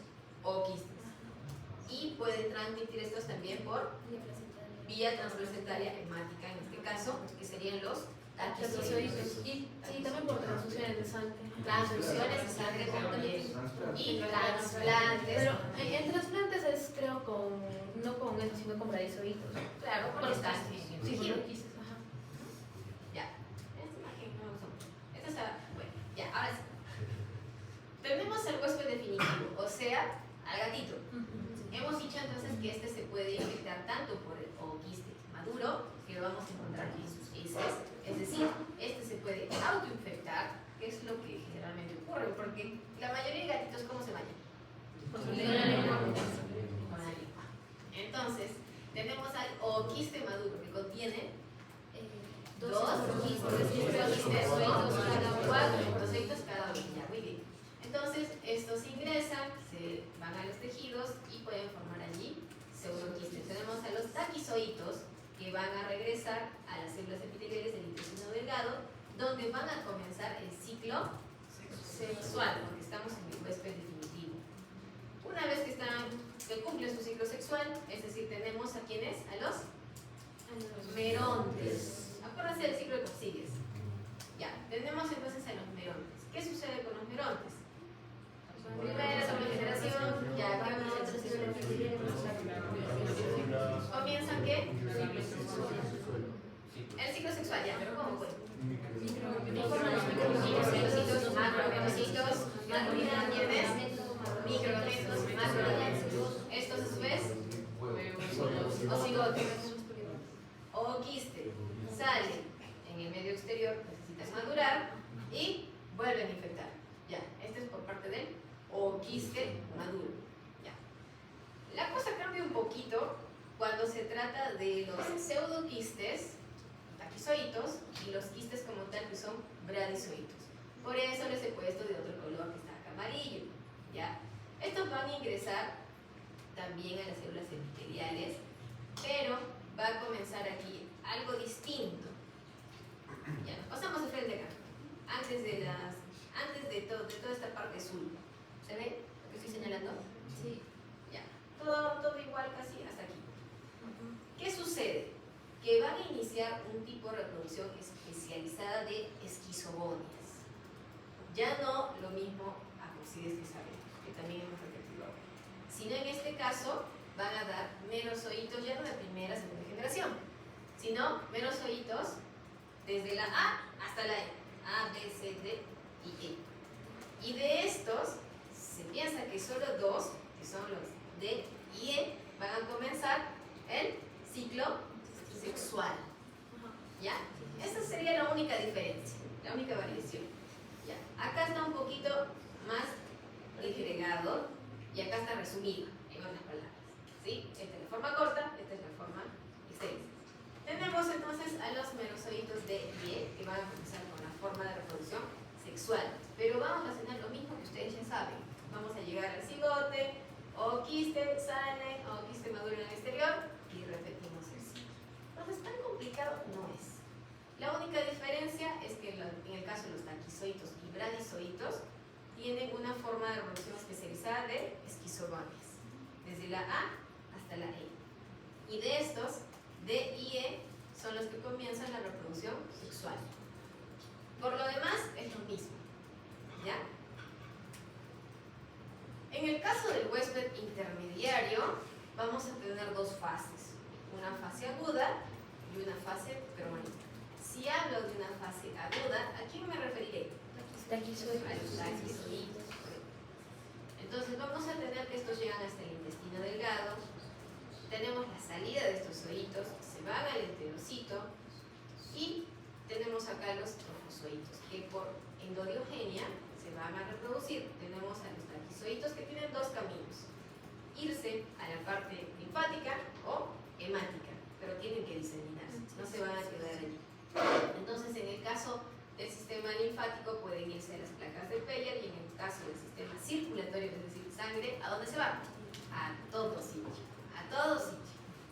y pueden transmitir estos también por Vía placentaria. vía transplacentaria hemática, en este caso, que serían los taquizoides. Y sí, también por transfusiones de sangre. Transfusiones de sangre también. Y trasplantes. Pero en trasplantes es, creo, no con eso, sino con bradizoitos. Claro, Con porque los están quistes. en Sí, con tejido. los quistes, ajá. Ya. Esta imagen no me gustó mucho. Esta está, bueno, ya, ahora sí. Tenemos el huésped definitivo, o sea, al gatito. Hemos dicho entonces que este se puede infectar tanto por el oquiste maduro, que lo vamos a encontrar en sus heces, es decir, este se puede autoinfectar, que es lo que generalmente ocurre, porque la mayoría de gatitos, ¿cómo se bañan? Con la lengua. Con la lengua. Entonces, tenemos al oquiste maduro, que contiene dos quistes, cuatro trocitos cada uno. Ya, muy bien. Entonces, estos ingresan, se van a los tejidos y pueden formar allí pseudoquistes. Tenemos a los taquizoitos que van a regresar a las células epiteliales del intestino delgado, donde van a comenzar el ciclo sexual, porque estamos en el huésped definitivo. Una vez que cumplen su ciclo sexual, es decir, tenemos a quienes, a los merontes. Acuérdense del ciclo de Coxigues. Ya, tenemos entonces a los merontes. ¿Qué sucede con los merontes? Primera, segunda generación, ya comienzan ¿qué? El ciclo sexual, ya, pero ¿cómo fue? Microgametos, macrogametos, macrogametos, microgametos, macrogametos. Estos a su vez, ocigotes o quiste, salen en el medio exterior, necesitas madurar y vuelven a infectar. Ya, este es por parte del oquiste maduro. Ya. La cosa cambia un poquito cuando se trata de los pseudoquistes, taquizoitos, y los quistes como tal que son bradizoitos. Por eso les he puesto de otro color que está acá amarillo. ¿Ya? Estos van a ingresar también a las células epiteliales, pero va a comenzar aquí algo distinto. Ya, nos pasamos de frente acá. Antes de toda esta parte azul. ¿Se ve lo que estoy señalando? Sí. Ya. Todo igual casi hasta aquí. ¿Qué sucede? Que van a iniciar un tipo de reproducción especializada de esquizogonias. Ya no lo mismo amoxides que sabemos, que también hemos repetido ahora. Sino en este caso van a dar merozoitos ya no de primera, segunda generación, sino merozoitos desde la A hasta la E. A, B, C, D y E. Y de estos, se piensa que solo dos, que son los D y E, van a comenzar el ciclo sexual. ¿Ya? Esa sería la única diferencia, la única variación. ¿Ya? Acá está un poquito más disgregado y acá está resumido, en otras palabras. ¿Sí? Esta es la forma corta, esta es la forma extensa. Tenemos entonces a los merozoitos D y E, que van a comenzar con la forma de reproducción sexual. Pero vamos a hacer lo mismo que ustedes ya saben. Vamos a llegar al cigote, o quiste sale, o quiste maduro en el exterior, y repetimos el ciclo. Entonces, tan complicado no es. La única diferencia es que en el caso de los taquizoitos y bradizoitos, tienen una forma de reproducción especializada de esquizogonias, desde la A hasta la E. Y de estos, D y E son los que comienzan la reproducción sexual. Por lo demás, es lo mismo. ¿Ya? En el caso del huésped intermediario, vamos a tener dos fases. Una fase aguda y una fase crónica. Si hablo de una fase aguda, ¿a quién me referiré? Taquizoides. A los taquizoides. Entonces vamos a tener que estos llegan hasta el intestino delgado. Tenemos la salida de estos zoitos, se van al enterocito y tenemos acá los trofozoitos, que por endodiogenia se van a reproducir. Tenemos a los taquizoitos que tienen dos caminos: irse a la parte linfática o hemática, pero tienen que diseminarse, no se van a quedar allí. Entonces, en el caso del sistema linfático pueden irse a las placas de Peyer y en el caso del sistema circulatorio, es decir, sangre, ¿a dónde se va? A todo sitio, a todo sitio.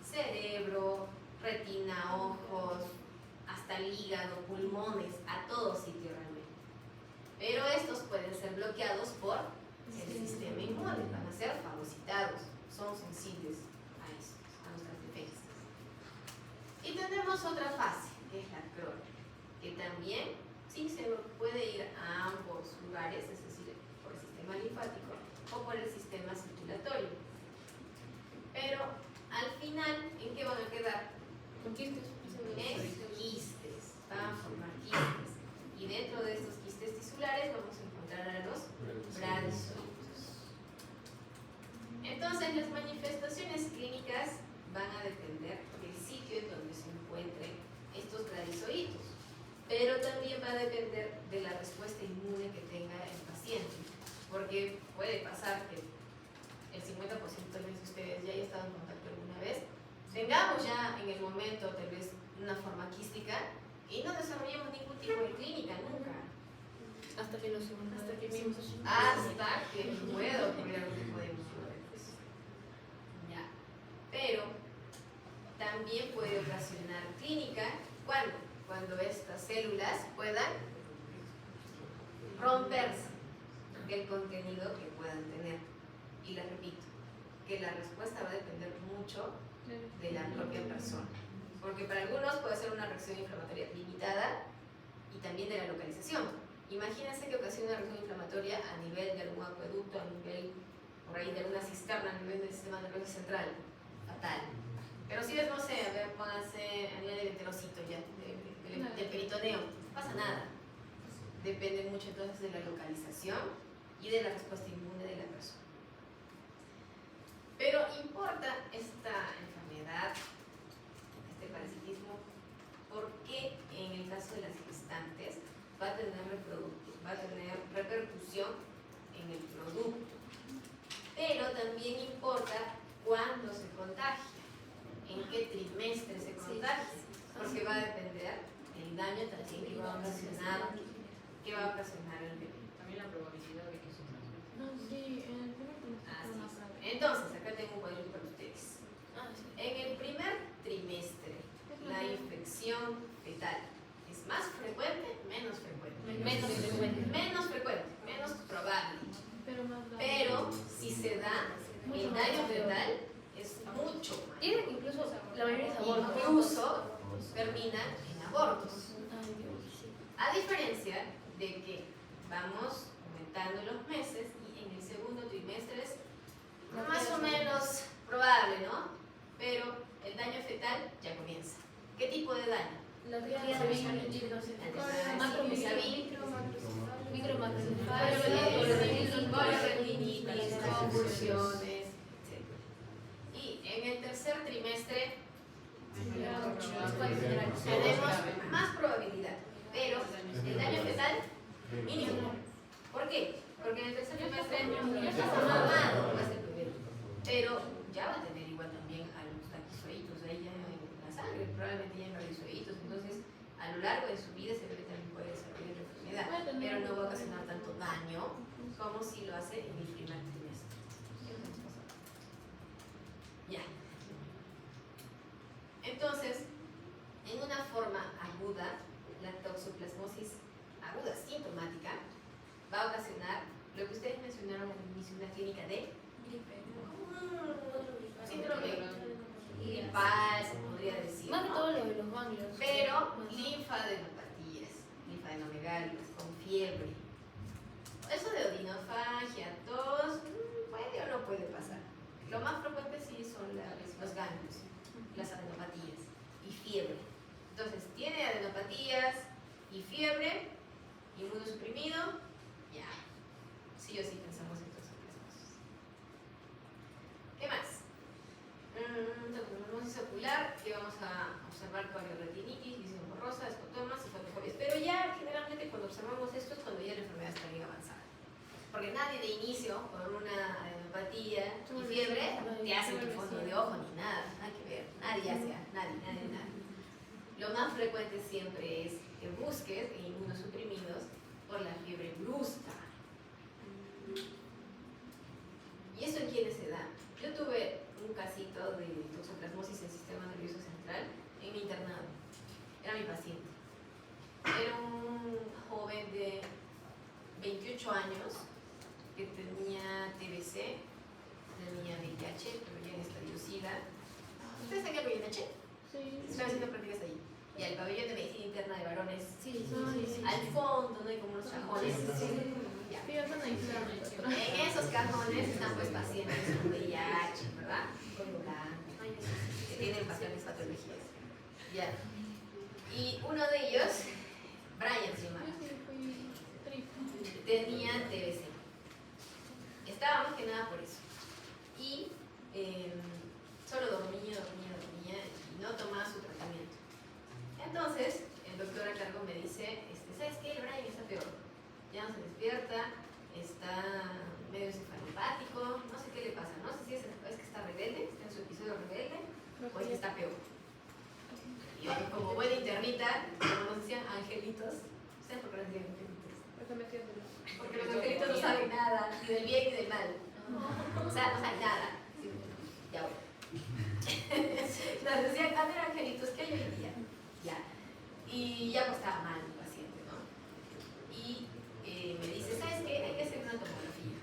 Cerebro, retina, ojos, hasta el hígado, pulmones, a todo sitio realmente. Pero estos pueden ser bloqueados por el sistema inmune, van a ser fagocitados, son sensibles a esto, a nuestras defensas. Y tenemos otra fase, que es la crónica, que también sí se puede ir a ambos lugares, es decir, por el sistema linfático o por el sistema circulatorio. Pero al final, ¿en qué van a quedar? Con quistes. En quistes, van a formar quistes. Y dentro de estos quistes tisulares vamos a encontrar a los bradizoitos. Entonces, las manifestaciones clínicas van a depender del sitio en donde se encuentren estos bradizoitos, pero también va a depender de la respuesta inmune que tenga el paciente, porque puede pasar que el 50% tal vez de ustedes ya haya estado en contacto alguna vez, tengamos ya en el momento tal vez una forma quística y no desarrollemos ningún tipo de clínica nunca. Hasta que nos Hasta que pueda ocurrir algún tipo de hemorroides. Ya. Pero también puede ocasionar clínica cuando estas células puedan romperse el contenido que puedan tener. Y les repito, que la respuesta va a depender mucho de la propia persona. Porque para algunos puede ser una reacción inflamatoria limitada y también de la localización. Imagínense que ocasiona una reacción inflamatoria a nivel de algún acueducto, a nivel por ahí de alguna cisterna, a nivel del sistema nervioso central. Fatal. Pero si ves, no sé, a ver, pónganse a nivel del enterocito ya, del peritoneo, no pasa nada. Depende mucho entonces de la localización y de la respuesta inmune de la persona. Pero importa esta enfermedad, este parasitismo, porque en el caso de las gestantes va a tener repercusión en el producto. Pero también importa cuándo se contagia, en qué trimestre se contagia, porque va a depender el daño también que va a ocasionar el bebé. También la probabilidad de que se transmita. No, sí, en el primer Así es. Entonces, acá tengo un cuadrito para ustedes. En el primer trimestre, la infección fetal es más frecuente, menos frecuente. Menos frecuente, menos probable. Pero si se da el daño fetal es mucho más. Tiene incluso la mayoría es aborto. Incluso terminan en abortos. A diferencia de que vamos aumentando los meses y en el segundo trimestre es más o menos probable, ¿no? Pero el daño fetal ya comienza. ¿Qué tipo de daño? La tía se viene retinitis, convulsiones, etc. Y en el tercer trimestre tenemos más probabilidad, pero el daño fetal mínimo. ¿Por qué? Porque en el tercer trimestre ya está formado, va a ser primero, pero ya va a tener igual también a los taquizoitos ahí ya en la sangre, probablemente ya en radizoitos, entonces a lo largo de su vida ese bebé también puede desarrollar la enfermedad, pero no va a ocasionar tanto daño como si lo hace en el primer trimestre. Ya. Entonces, en una forma aguda, la toxoplasmosis aguda sintomática va a ocasionar lo que ustedes mencionaron al inicio, una clínica de síndrome gripal, se podría decir, Más que ¿no? todo lo de los ganglios. Pero linfadenopatías, linfadenográlicas, con fiebre. Eso de odinofagia, tos, puede o no puede pasar. Lo más frecuente sí son los ganglios, las adenopatías y fiebre. Entonces, tiene adenopatías y fiebre, inmunosuprimido, ya. Sí o sí pensamos en toxoplasmosis. ¿Qué más? Toxoplasmosis ocular, que vamos a observar retinitis, visión borrosa, escotomas y fotofobias. Pero ya generalmente cuando observamos esto es cuando ya la enfermedad está bien avanzada. Porque nadie de inicio, por una adenopatía y fiebre, te hace tu fondo de ojo ni nada, nada que ver. Nadie hace, nadie. Lo más frecuente siempre es que busques en inmunosuprimidos por la fiebre brusca. ¿Y eso en quiénes se da? Yo tuve un casito de toxoplasmosis en el sistema nervioso central en mi internado. Era mi paciente. Era un joven de 28 años que tenía TBC, tenía VIH, pero ya en estadio SIDA. ¿Ustedes saben qué es VIH? Sí. Estaba haciendo prácticas ahí. Y al pabellón de medicina interna de varones, Sí, al fondo, ¿no? Hay como unos cajones. Ya. Sí, yo son aislados. En esos cajones están pues pacientes con VIH, ¿verdad? Con blanco, que tienen bastantes patologías. Ya. Y uno de ellos, Brian se llamaba, tenía TBC. Estaba más que nada por eso. Y solo dormía y no tomaba su tratamiento. Entonces, el doctor a cargo me dice, ¿sabes qué? El Brian está peor. Ya no se despierta, está medio encefalopático, no sé qué le pasa, no sé si es que está rebelde, está en su episodio rebelde, o es que está peor. Y yo, como buena internita, como nos decían angelitos, ¿sabes por qué nos decían angelitos? Porque los angelitos no saben nada, ni del bien ni del mal. O sea, no saben nada. Sí, ya bueno. Nos decían, a ver, angelitos, ¿qué hay hoy día? Ya. Y ya pues estaba mal el paciente, ¿no? Y me dice, ¿sabes qué? Hay que hacer una tomografía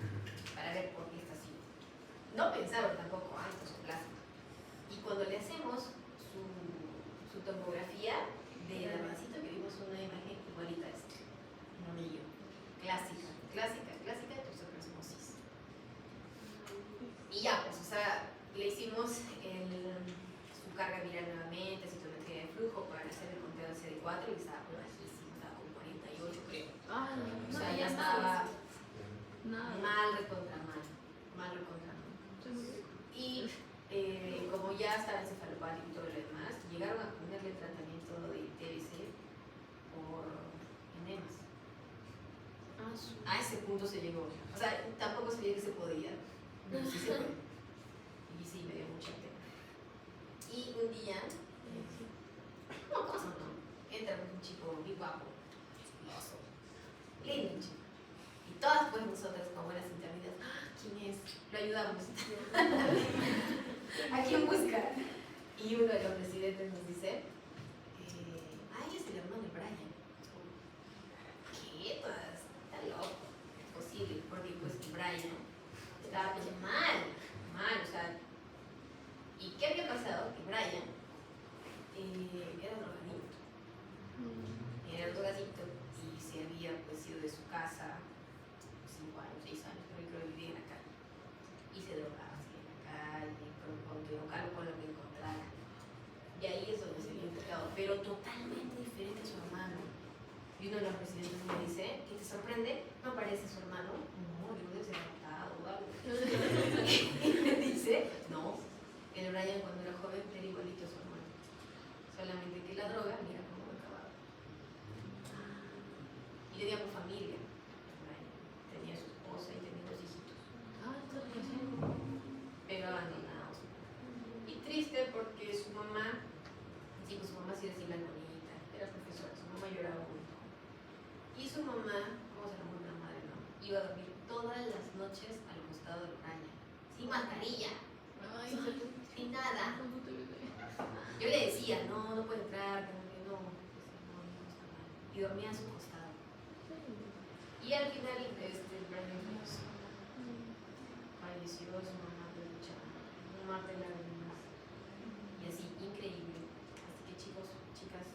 para ver por qué está así. No pensaron tampoco, esto es un plasma. Y cuando le hacemos su tomografía de Damancito, que vimos una imagen igualita a esta, un anillo, clásica de toxoplasmosis. Y ya, pues, o sea, le hicimos su carga viral nuevamente, citometría de flujo para hacer el conteo de CD4 y estaba por bajísimo, estaba con 48 creo. O sea, ya estaba mal recontra mal. Y como ya estaba encefalopático y todo lo demás, llegaron a ponerle tratamiento de TBC por enemas. A ese punto se llegó. O sea, tampoco sabía que se podía. Pero sí se puede. Y sí, me dio mucha pena. Y un día, no, ¿cómo se llama? Entra un chico muy guapo, hermoso, lindo chico. Y todas pues nosotras como buenas internidas, ¿quién es? Lo ayudamos. ¿A quién busca? Y uno de los residentes nos dice, es el hermano de Brian. ¿Qué? Todas, está loco. Es posible, porque pues Brian estaba pues mal, o sea. ¿Y qué había pasado? Que Brian era drogadicto. Era drogadicto y se había pues ido de su casa 5 años, 6 años, pero creo que vivía en la calle. Y se drogaba así en la calle, con lo que encontrara. Y ahí es donde se vio implicado, pero totalmente diferente a su hermano. Y uno de los presidentes me dice, ¿qué te sorprende? No parece su hermano. No, yo debe ser adoptado o algo. Y me dice, no, el Brian cuando era joven era igualito a su hermano. Solamente que la droga, mira cómo acababa. Y tenía por familia. Brian tenía su esposa y tenía 2 hijitos. Pero abandonados. Y triste porque su mamá, sí, pues su mamá sí decía la bonita, era profesora, su mamá lloraba mucho. Y su mamá, ¿cómo se llama la madre, no? Iba a dormir todas las noches al costado de Brian, sin mascarilla, sin nada. Yo le decía, no puede entrar, no está mal. Y dormía a su costado. Y al final, Brian falleció su mamá de lucha, un mar de lágrimas. Y así, increíble. Así que chicos, chicas,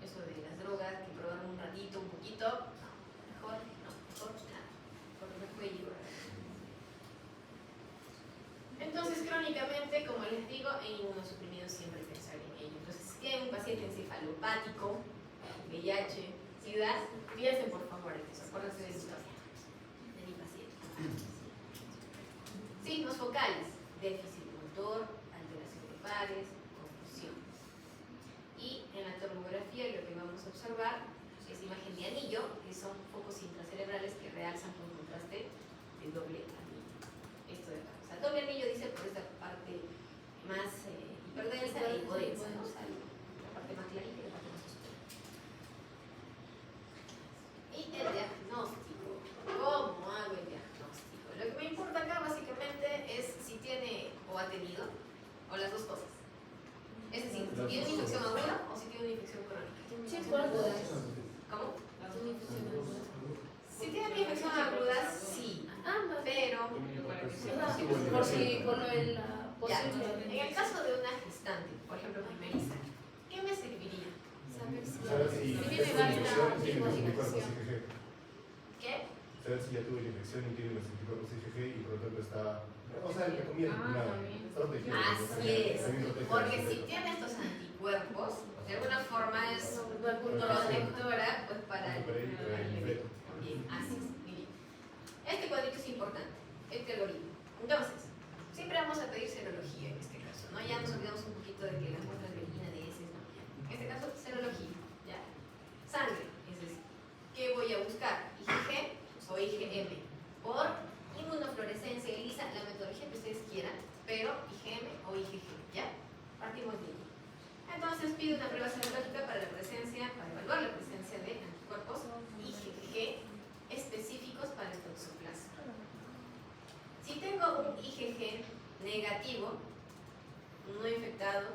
eso de las drogas, que probaron un ratito, un poquito, mejor nada, porque me puede llevar. Entonces, crónicamente, como les digo, en inmunosuprimidos siempre pensar en ello. Entonces, si hay un paciente encefalopático, VIH, SIDA, fíjense por favor en eso, acuérdense de la historia de mi paciente. Signos focales, déficit motor, alteración de pares, confusiones. Y en la tomografía lo que vamos a observar es imagen de anillo, que son focos intracerebrales que realzan con contraste de doble anillo. Esto de acá. O sea, doble anillo dice por esta parte más hiperdensa e hipodensa, ¿no? O sea, la parte más clarita y la parte más oscura. ¿Por agudas? ¿Cómo? ¿Tiene infección aguda? Si tiene una infección aguda, sí, Ambas. pero Por si, por lo de la ya, posible. en el caso de una gestante, por ejemplo, primeriza, ¿qué me serviría? Saber si Saber si tiene tiene gasta, infección, tiene los tiene anticuerpos infección. IgG. ¿Qué? Saber si ya tuvo la infección y tiene los anticuerpos IgG y por lo tanto está. O sea, la comida también. está protegida. Así es, También protege porque la si salud. tiene estos anticuerpos, de alguna forma es protectora pues, para el feto. Bien, así es, muy bien. Este cuadrito es importante, este algoritmo. Entonces, siempre vamos a pedir serología en este caso, ¿no? Ya nos olvidamos un poquito de que las muestras de orina de heces, ¿no? En este caso, serología, ¿ya? Sangre, es decir, ¿qué voy a buscar? ¿IgG o IgM? Por inmunofluorescencia ELISA, la metodología que ustedes quieran, pero IgM o IgG, ¿ya? Partimos de ahí. Entonces pido una prueba serológica para evaluar la presencia de anticuerpos IgG específicos para el toxoplasma. Si tengo un IgG negativo, no infectado,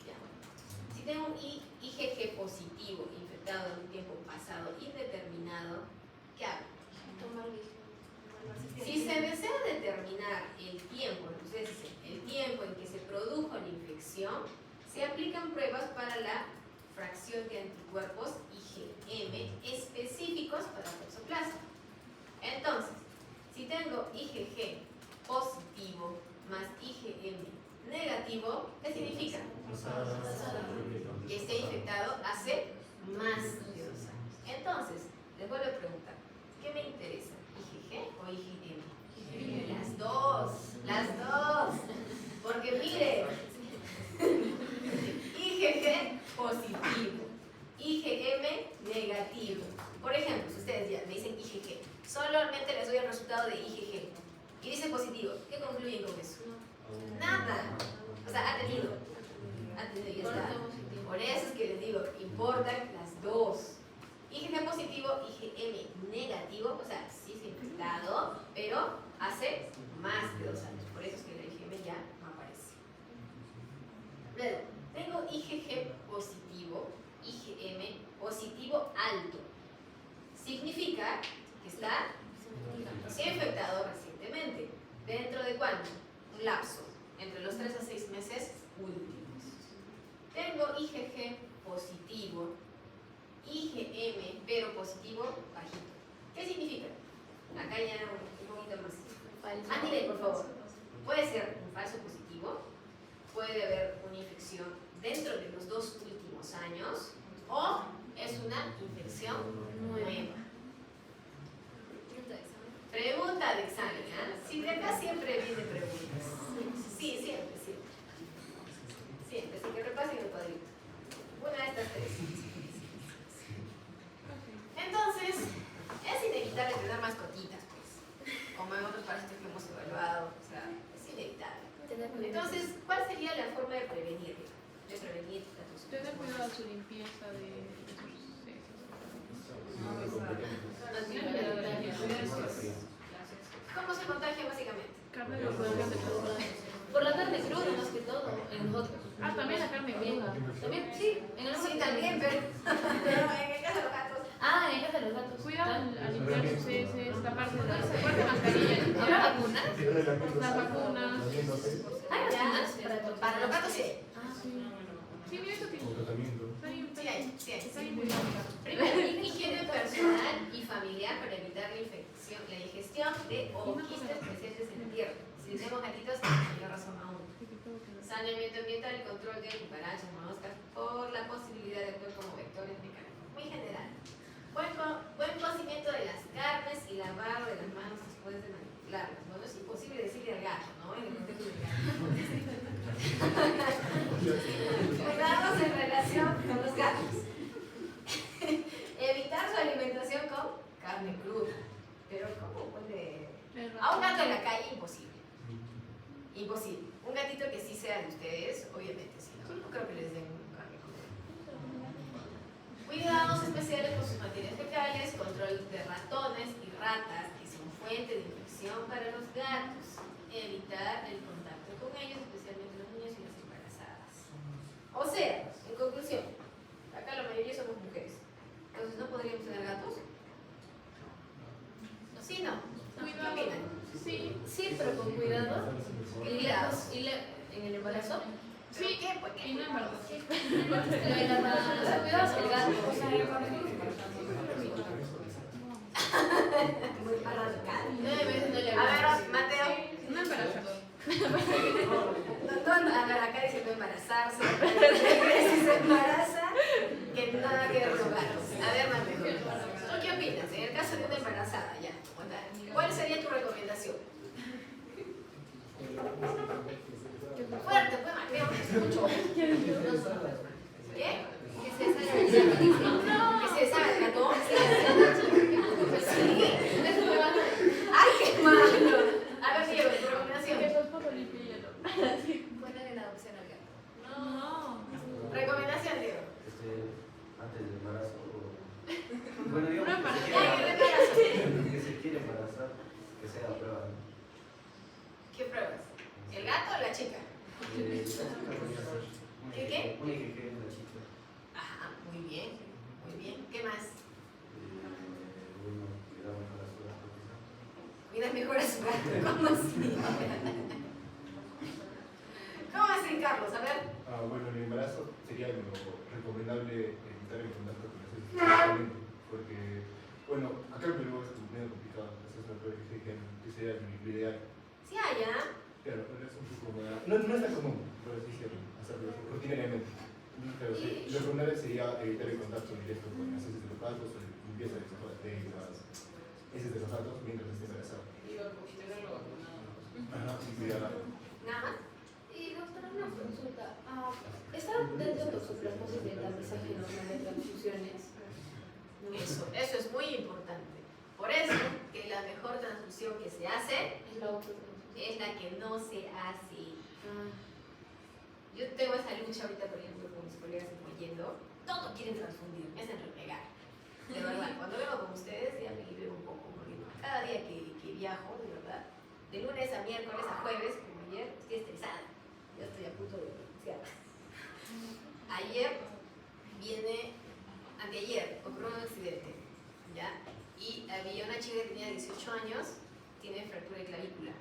ya. Si tengo un IgG positivo, infectado en un tiempo pasado indeterminado, ¿qué hago? tomar Si se desea determinar el tiempo, ustedes dicen, el tiempo en que se produjo la infección, se aplican pruebas para la fracción de anticuerpos IgM específicos para toxoplasma. Entonces, si tengo IgG positivo más IgM negativo, ¿qué significa? Que esté infectado hace más de 2 años. Entonces, les vuelvo a preguntar, ¿qué me interesa? ¿IgG o IgM? Las dos, las dos. Porque mire, IgG positivo, IgM negativo. Por ejemplo, si ustedes ya me dicen IgG, solamente les doy el resultado de IgG y dice positivo, ¿qué concluyen con eso? Nada. O sea, ha tenido y ya está. Por eso es que les digo, importan las dos. IgG positivo, IgM negativo, o sea, sí se ha infectado, pero hace más de 2 años. Por eso es que la IgM ya no aparece. Luego, tengo IgG positivo, IgM positivo alto. Significa que está infectado recientemente. ¿Dentro de cuánto? Un lapso, entre los 3 a 6 meses últimos. Tengo IgG positivo, IgM, pero positivo bajito. ¿Qué significa? Acá ya un poquito más. Andy, por favor. Puede ser un falso positivo, puede haber una infección dentro de los 2 últimos años o es una infección nueva. Pregunta de examen, ¿eh? Si de acá siempre viene preguntas. Sí, siempre, siempre. Siempre, así que repasen el cuadrito. Una de estas 3. Entonces, es inevitable tener mascotitas, pues. Como en otros parásitos que hemos evaluado, o sea, es inevitable. Entonces, ¿cuál sería la forma de prevenir? De prevenir la toxicidad. Tener cuidado de su limpieza de sus ¿Cómo se contagia básicamente? carne de vacuno. Por la carne cruda, más que todo, en nosotros. Ah, también la carne cruda. También, sí, en el Sí, también, pero en el caso de los gatos. Ah, en el caso de los gatos. Cuidado al limpiar sus heces, taparse la mascarilla. ¿Habrá vacunas? Las vacunas. ¿Hay Ya, vacunas para los gatos sí. Ah, sí. Sí, mira, eso tiene. Como tratamiento. Sí hay, sí hay. Está bien cuidado. Primero, higiene personal y familiar para evitar la infección, la ingestión de quistes presentes en la tierra. Si tenemos gatitos, mayor razón aún. Saneamiento ambiental y control de cucarachas, moscas por la posibilidad de actuar como vectores mecánicos. Muy general. Buen cocimiento de las carnes y lavado de las manos después de manipularlas. Bueno, es imposible decirle al gato, ¿no? En el contexto del gato. Cuidados en relación con los gatos. Evitar su alimentación con carne cruda. Pero ¿cómo puede? A un gato en la calle, imposible. Imposible. Un gatito que sí sea de ustedes, obviamente sí. No creo que les den carne cruda. Cuidados especiales con sus materias fecales, control de ratones y ratas, que son fuente de infección para los gatos. Evitar el contacto con ellos, especialmente los niños y las embarazadas. O sea, en conclusión, acá la mayoría somos mujeres. Sí, pero con cuidado. En el embarazo. Sí, ¿qué? ¿Por qué? Y no embarazó. Lo de las cuidados, el gato. O sea, Muy radical. 9 meses no le A ver, Mateo. no embarazó. A ver, acá dice no embarazarse. Si se embaraza, que nada que rogar. A ver, Mateo. ¿Tú qué opinas? En el caso de una embarazada, ya. ¿Cuál sería tu recomendación? Fuerte, pues, Mateo, te escucho. ¿Qué? Que se salga. ¿Que se sabe el gato? Sí. ¡Ay, qué malo! A ver, Diego, tu recomendación. Buena de la adopción al gato. No. Recomendación, Diego. Antes del embarazo. Bueno, digamos No embarazo. que se quiere embarazar, que se haga prueba. ¿No? ¿Qué pruebas? ¿El gato o la chica? ¿Qué? Una que es la chica. Ajá, muy bien, muy bien. ¿Qué más? Bueno, cuidado con las horas quizás. Cuidas mejor a su gato. ¿Cómo así? ¿Cómo así, Carlos? A ver. Bueno, en el embarazo sería lo recomendable evitar el contacto con ese directamente, porque, bueno, acá en Perú es medio complicado, eso es una prueba que sería lo ideal. Sí, allá. Claro, pero es un poco más... No es tan común, pero sí se hacerlo rutinariamente. Pero sí, lo recomendable sería evitar el contacto directo con las heces de los gatos o limpieza de las heces de los gatos mientras esté embarazado. Iba un poquito de lo vacunado. Ajá, y cuidar. Nada más. Y doctora, una consulta. ¿Está dentro de su propósito de aprendizaje normal de transfusiones? Eso es muy importante. Por eso que la mejor transfusión que se hace Es la autotransfusión. es la que no se hace. Yo tengo esa lucha ahorita, por ejemplo, con mis colegas yendo. Todos quieren transfundir, me hacen renegar. De verdad, cuando vengo con ustedes ya me libero un poco, porque cada día que viajo, de verdad, de lunes a miércoles a jueves, como ayer, estoy estresada. Ya estoy a punto de renunciar. Ayer anteayer, ocurrió un accidente, ¿ya? Y había una chica que tenía 18 años, tiene fractura de clavícula,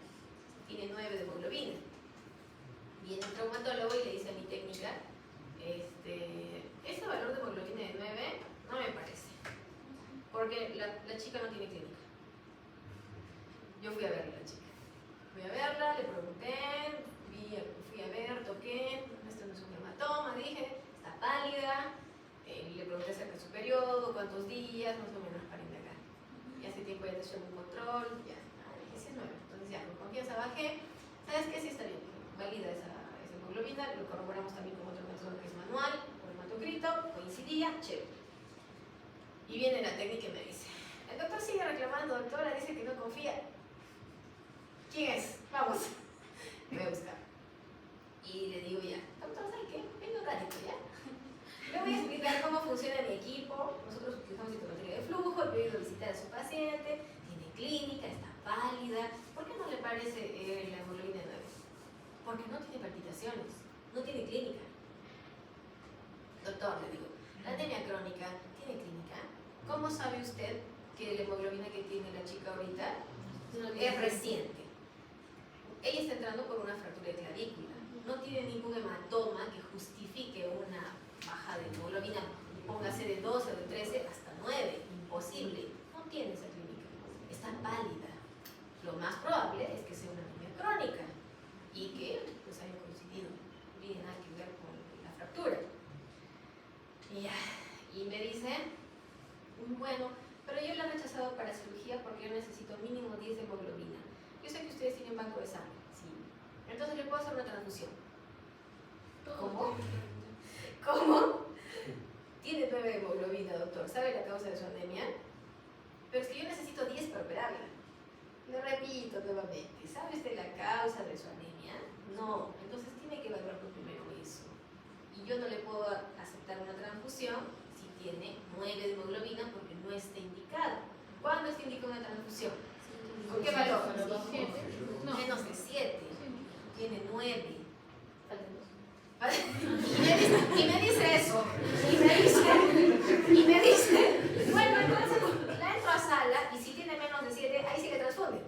tiene 9 de hemoglobina. Viene el traumatólogo y le dice a mi técnica, ese valor de hemoglobina de 9 no me parece, porque la chica no tiene clínica. Yo fui a verla a la chica. Fui a verla, le pregunté, fui a ver, toqué, esto no es un hematoma, dije, está pálida, le pregunté acerca de su periodo, cuántos días, más o menos para indagar. Y hace tiempo ya te hecho un control, ya, dije, ese es 9. Entonces ya, con confianza bajé, ¿sabes qué? Sí está bien, válida esa hemoglobina, lo corroboramos también con otro método que es manual, por hematocrito, coincidía, chévere. Y viene la técnica y me dice, el doctor sigue reclamando, doctora, dice que no confía. ¿Quién es? Vamos. Me voy a buscar. Y le digo ya, doctor, ¿sabe qué? Venga un ratito, ¿ya? Le voy a explicar cómo funciona mi equipo. Nosotros utilizamos citometría de flujo, he ido a visitar a su paciente, tiene clínica, está pálida. ¿Por qué no le parece la hemoglobina 9? Porque no tiene palpitaciones, no tiene clínica. Doctor, le digo, la anemia crónica tiene clínica. ¿Cómo sabe usted que la hemoglobina que tiene la chica ahorita es reciente? Ella está entrando por una fractura de clavícula. No tiene ningún hematoma que justifique una baja de hemoglobina, póngase de 12 o de 13 hasta 9. Imposible. No tiene esa clínica. Está pálida. Lo más probable es que sea una anemia crónica y que pues haya coincidido. No tiene nada que ver con la fractura. Y me dice, bueno, pero yo la he rechazado para cirugía porque yo necesito mínimo 10 de hemoglobina. Yo sé que ustedes tienen banco de sangre, sí. Entonces le puedo hacer una transfusión. ¿Cómo? ¿Cómo? Tiene 9 de hemoglobina, doctor. ¿Sabe la causa de su anemia? Pero es que yo necesito 10 para operarla. Le repito nuevamente, ¿sabe usted la causa de su anemia? No. Entonces tiene que evaluar primero eso. Y yo no le puedo aceptar una transfusión si tiene 9 de hemoglobina porque no está indicado. ¿Cuándo está indicada una transfusión? ¿Con qué valor? No. Menos de 7. Tiene 9. Y me dice eso. Y me dice, bueno, entonces la entro a sala y si tiene menos de 7, ahí sí le transfunde.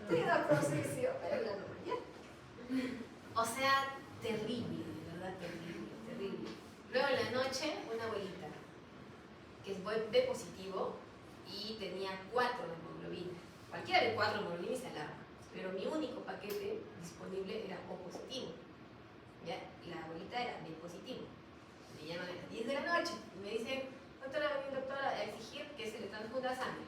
Tengo proceso, pero la no, ¿ya? O sea, terrible, de verdad, terrible, terrible. Luego en la noche, una abuelita, que es B positivo y tenía 4 de hemoglobina. Cualquiera de 4 de hemoglobina y se alarma. Pero mi único paquete disponible era O positivo. ¿Ya? Y la abuelita era B positivo. Me llaman a las 10 de la noche y me dicen, doctora, va a venir doctora a exigir que se le transfunda sangre.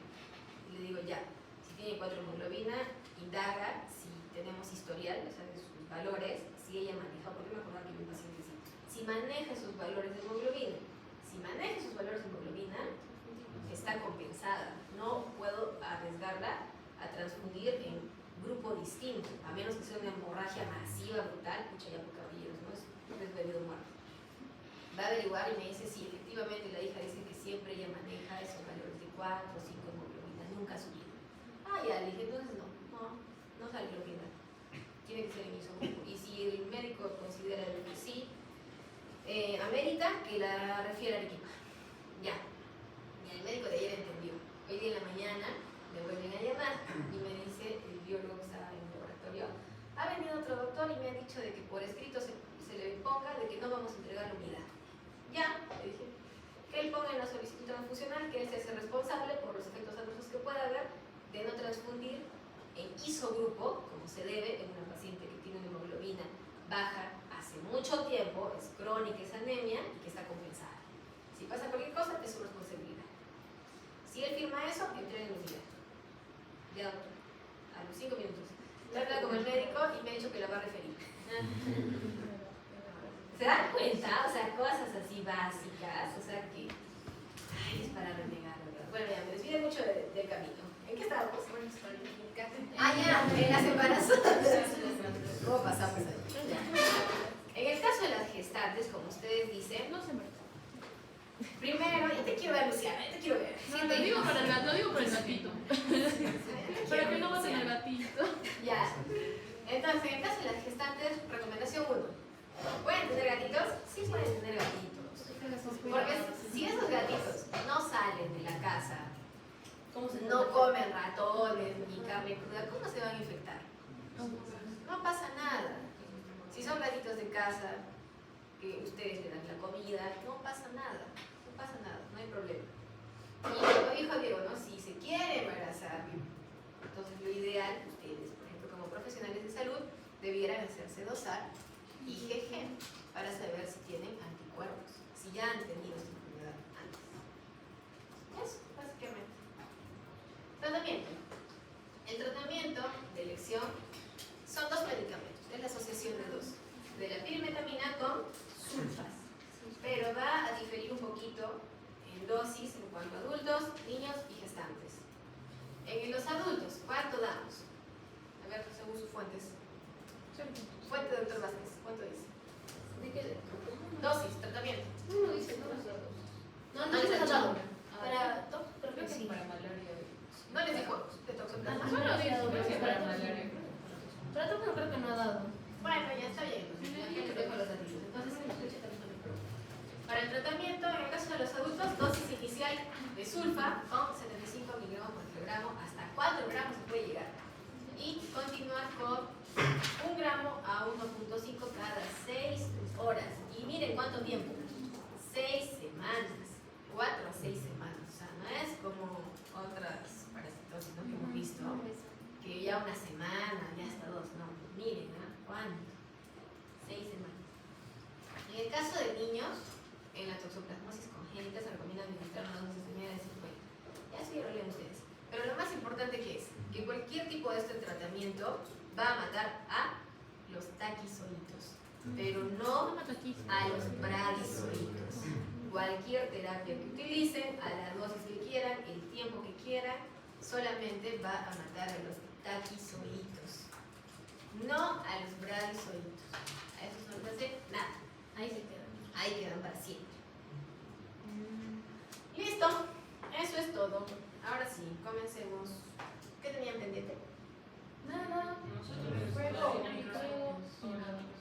Y le digo, ya, si tiene 4 de hemoglobina, indaga si tenemos historial, o sea, de sus valores, si ella maneja, porque me acordaba que mi paciente sí. Si maneja sus valores de hemoglobina, está compensada. No puedo arriesgarla a transfundir en grupo distinto, a menos que sea una hemorragia masiva, brutal, mucha ya por cabelleros, ¿no? Es bebido muerto. Va a averiguar y me dice, sí, efectivamente la hija dice que siempre ella maneja esos valores de 4 o 5 hemoglobina, nunca ha subido. Ah, ya, le dije, entonces no sale hemoglobina. Tiene que ser en isogrupo. Y si el médico considera que sí, amerita que la refiera al equipo. Ya. Y el médico de ayer entendió. Hoy día en la mañana me vuelven a llamar y me dice el biólogo que estaba en el laboratorio, ha venido otro doctor y me ha dicho de que por escrito se le ponga de que no vamos a entregar la unidad. Ya, le dije, que él ponga en la solicitud transfusional que él se hace responsable por los efectos adversos que pueda haber de no transfundir en isogrupo, como se debe en una paciente que tiene una hemoglobina baja hace mucho tiempo, es crónica, es anemia y que está compensada. Si pasa cualquier cosa, es su responsabilidad. Si él firma eso, entreguen la unidad. Ya, doctor, a los 5 minutos. He hablado con el médico y me ha dicho que la va a referir. ¿Se dan cuenta? O sea, cosas así básicas, o sea que... Ay, es para renegar, ¿verdad? Bueno, ya, me desvío mucho del camino. ¿En qué estábamos? Ah, ya, en las embarazadas. ¿Cómo pasamos ahí? Ya. En el caso de las gestantes, como ustedes dicen, No se me... primero, ya te quiero ver, Luciana, ya te quiero ver. No, lo digo para el gato, lo digo para el gatito. Para que no maten al gatito. Ya. Entonces, en el caso de las gestantes, recomendación 1. ¿Pueden tener gatitos? Sí pueden tener gatitos. Porque si esos gatitos no salen de la casa, no comen ratones ni carne cruda, ¿cómo se van a infectar? No pasa nada. Si son gatitos de casa, que ustedes le dan la comida, no pasa nada, no hay problema. Y como dijo Diego, ¿no? Si se quiere embarazar, entonces lo ideal, ustedes, por ejemplo, como profesionales de salud, debieran hacerse dosar IgG para saber si tienen anticuerpos, si ya han tenido esta enfermedad antes. Eso, básicamente. Tratamiento. El tratamiento de elección son 2 medicamentos, es la asociación de 2, de la pirimetamina con sulfas, pero va a diferir un poquito en dosis en cuanto a adultos, niños y gestantes. En los adultos, ¿cuánto damos? A ver, según sus fuentes. Fuente, doctor Vázquez, ¿cuánto dice? ¿De qué? Dosis, tratamiento. No dice, no los dados. No les dice ha nada. dicho. Para TOC creo que sí. Para malaria. No les dijo de toxoplasma. Bueno, digo que para malaria. Para TOC creo que no ha dado. Bueno, ya está bien. Ya les dejo los datos. Entonces, para el tratamiento, en el caso de los adultos, dosis inicial de sulfa con 75 miligramos por kilogramo, hasta 4 gramos se puede llegar. Y continuar con 1 gramo a 1.5 cada 6 horas. Y miren cuánto tiempo. 6 semanas. 4 a 6 semanas. O sea, no es como otras parasitosis, ¿no? Que hemos visto. Que ya una semana, ya hasta 2. No, miren, ¿no? ¿Cuánto? 6 semanas. En el caso de niños, en la toxoplasmosis congénita se recomienda administrar una dosis media de 50. Ya eso ya lo leen ustedes. Pero lo más importante que es que cualquier tipo de este tratamiento va a matar a los taquizoitos, pero no a los bradizoitos. Cualquier terapia que utilicen, a la dosis que quieran, el tiempo que quieran, solamente va a matar a los taquizoitos, no a los bradizoitos. A esos no les hace nada. Ahí se quedan. Ahí quedan para siempre. Listo, eso es todo. Ahora sí, comencemos. ¿Qué tenían pendiente? Nada. Fuego. Dinámicos.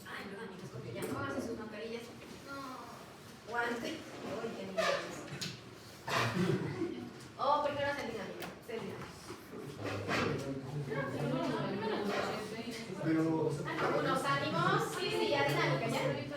Ay, perdón, microscopio. Ya, pónganse sus mascarillas. No. Guante. Uy, qué nervios. Oh, primero es el dinámico. Es el dinámico. Pero, Unos ánimos, sí, ya dinámica, ya.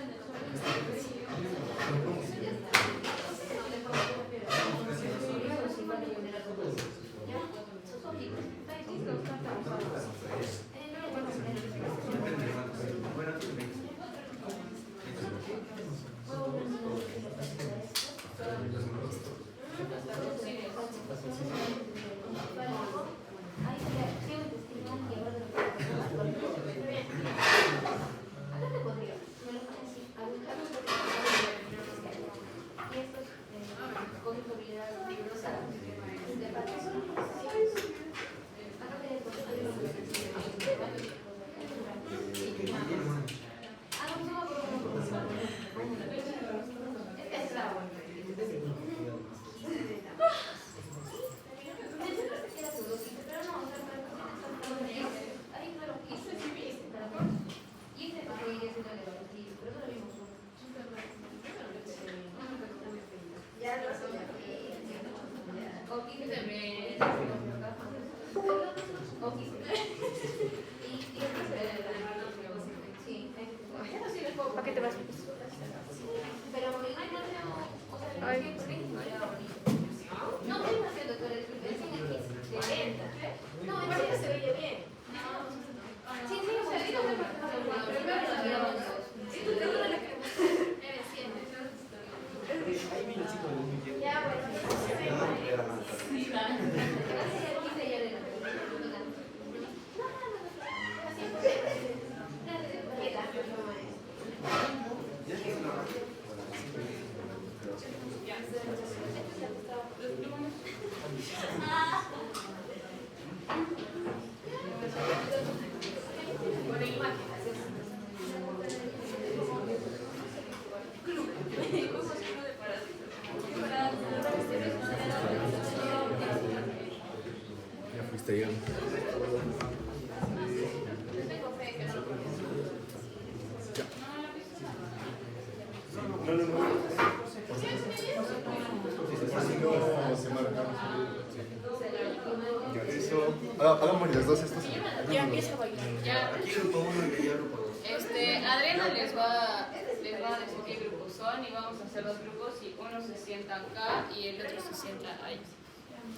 ¿Para qué te vas? No, no es haciendo doctor, es de venta. No, en serio se veía bien. Sí, sí, o sea, digo, ya, bueno. Ya fuiste ya. No, no, no. Así no se marca. Ya, eso. Hagamos las dos estos. Ya empieza a bailar. Ya. Aquí grupo 1 y medio grupo 2. Adriana les va a decir qué grupos son y vamos a hacer dos grupos y uno se sienta acá y el otro se sienta ahí.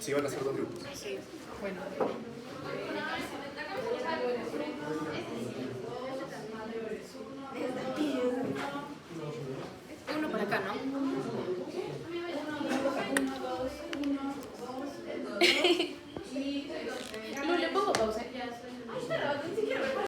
Sí, van a ser dos grupos. Sí. Bueno. La cabeza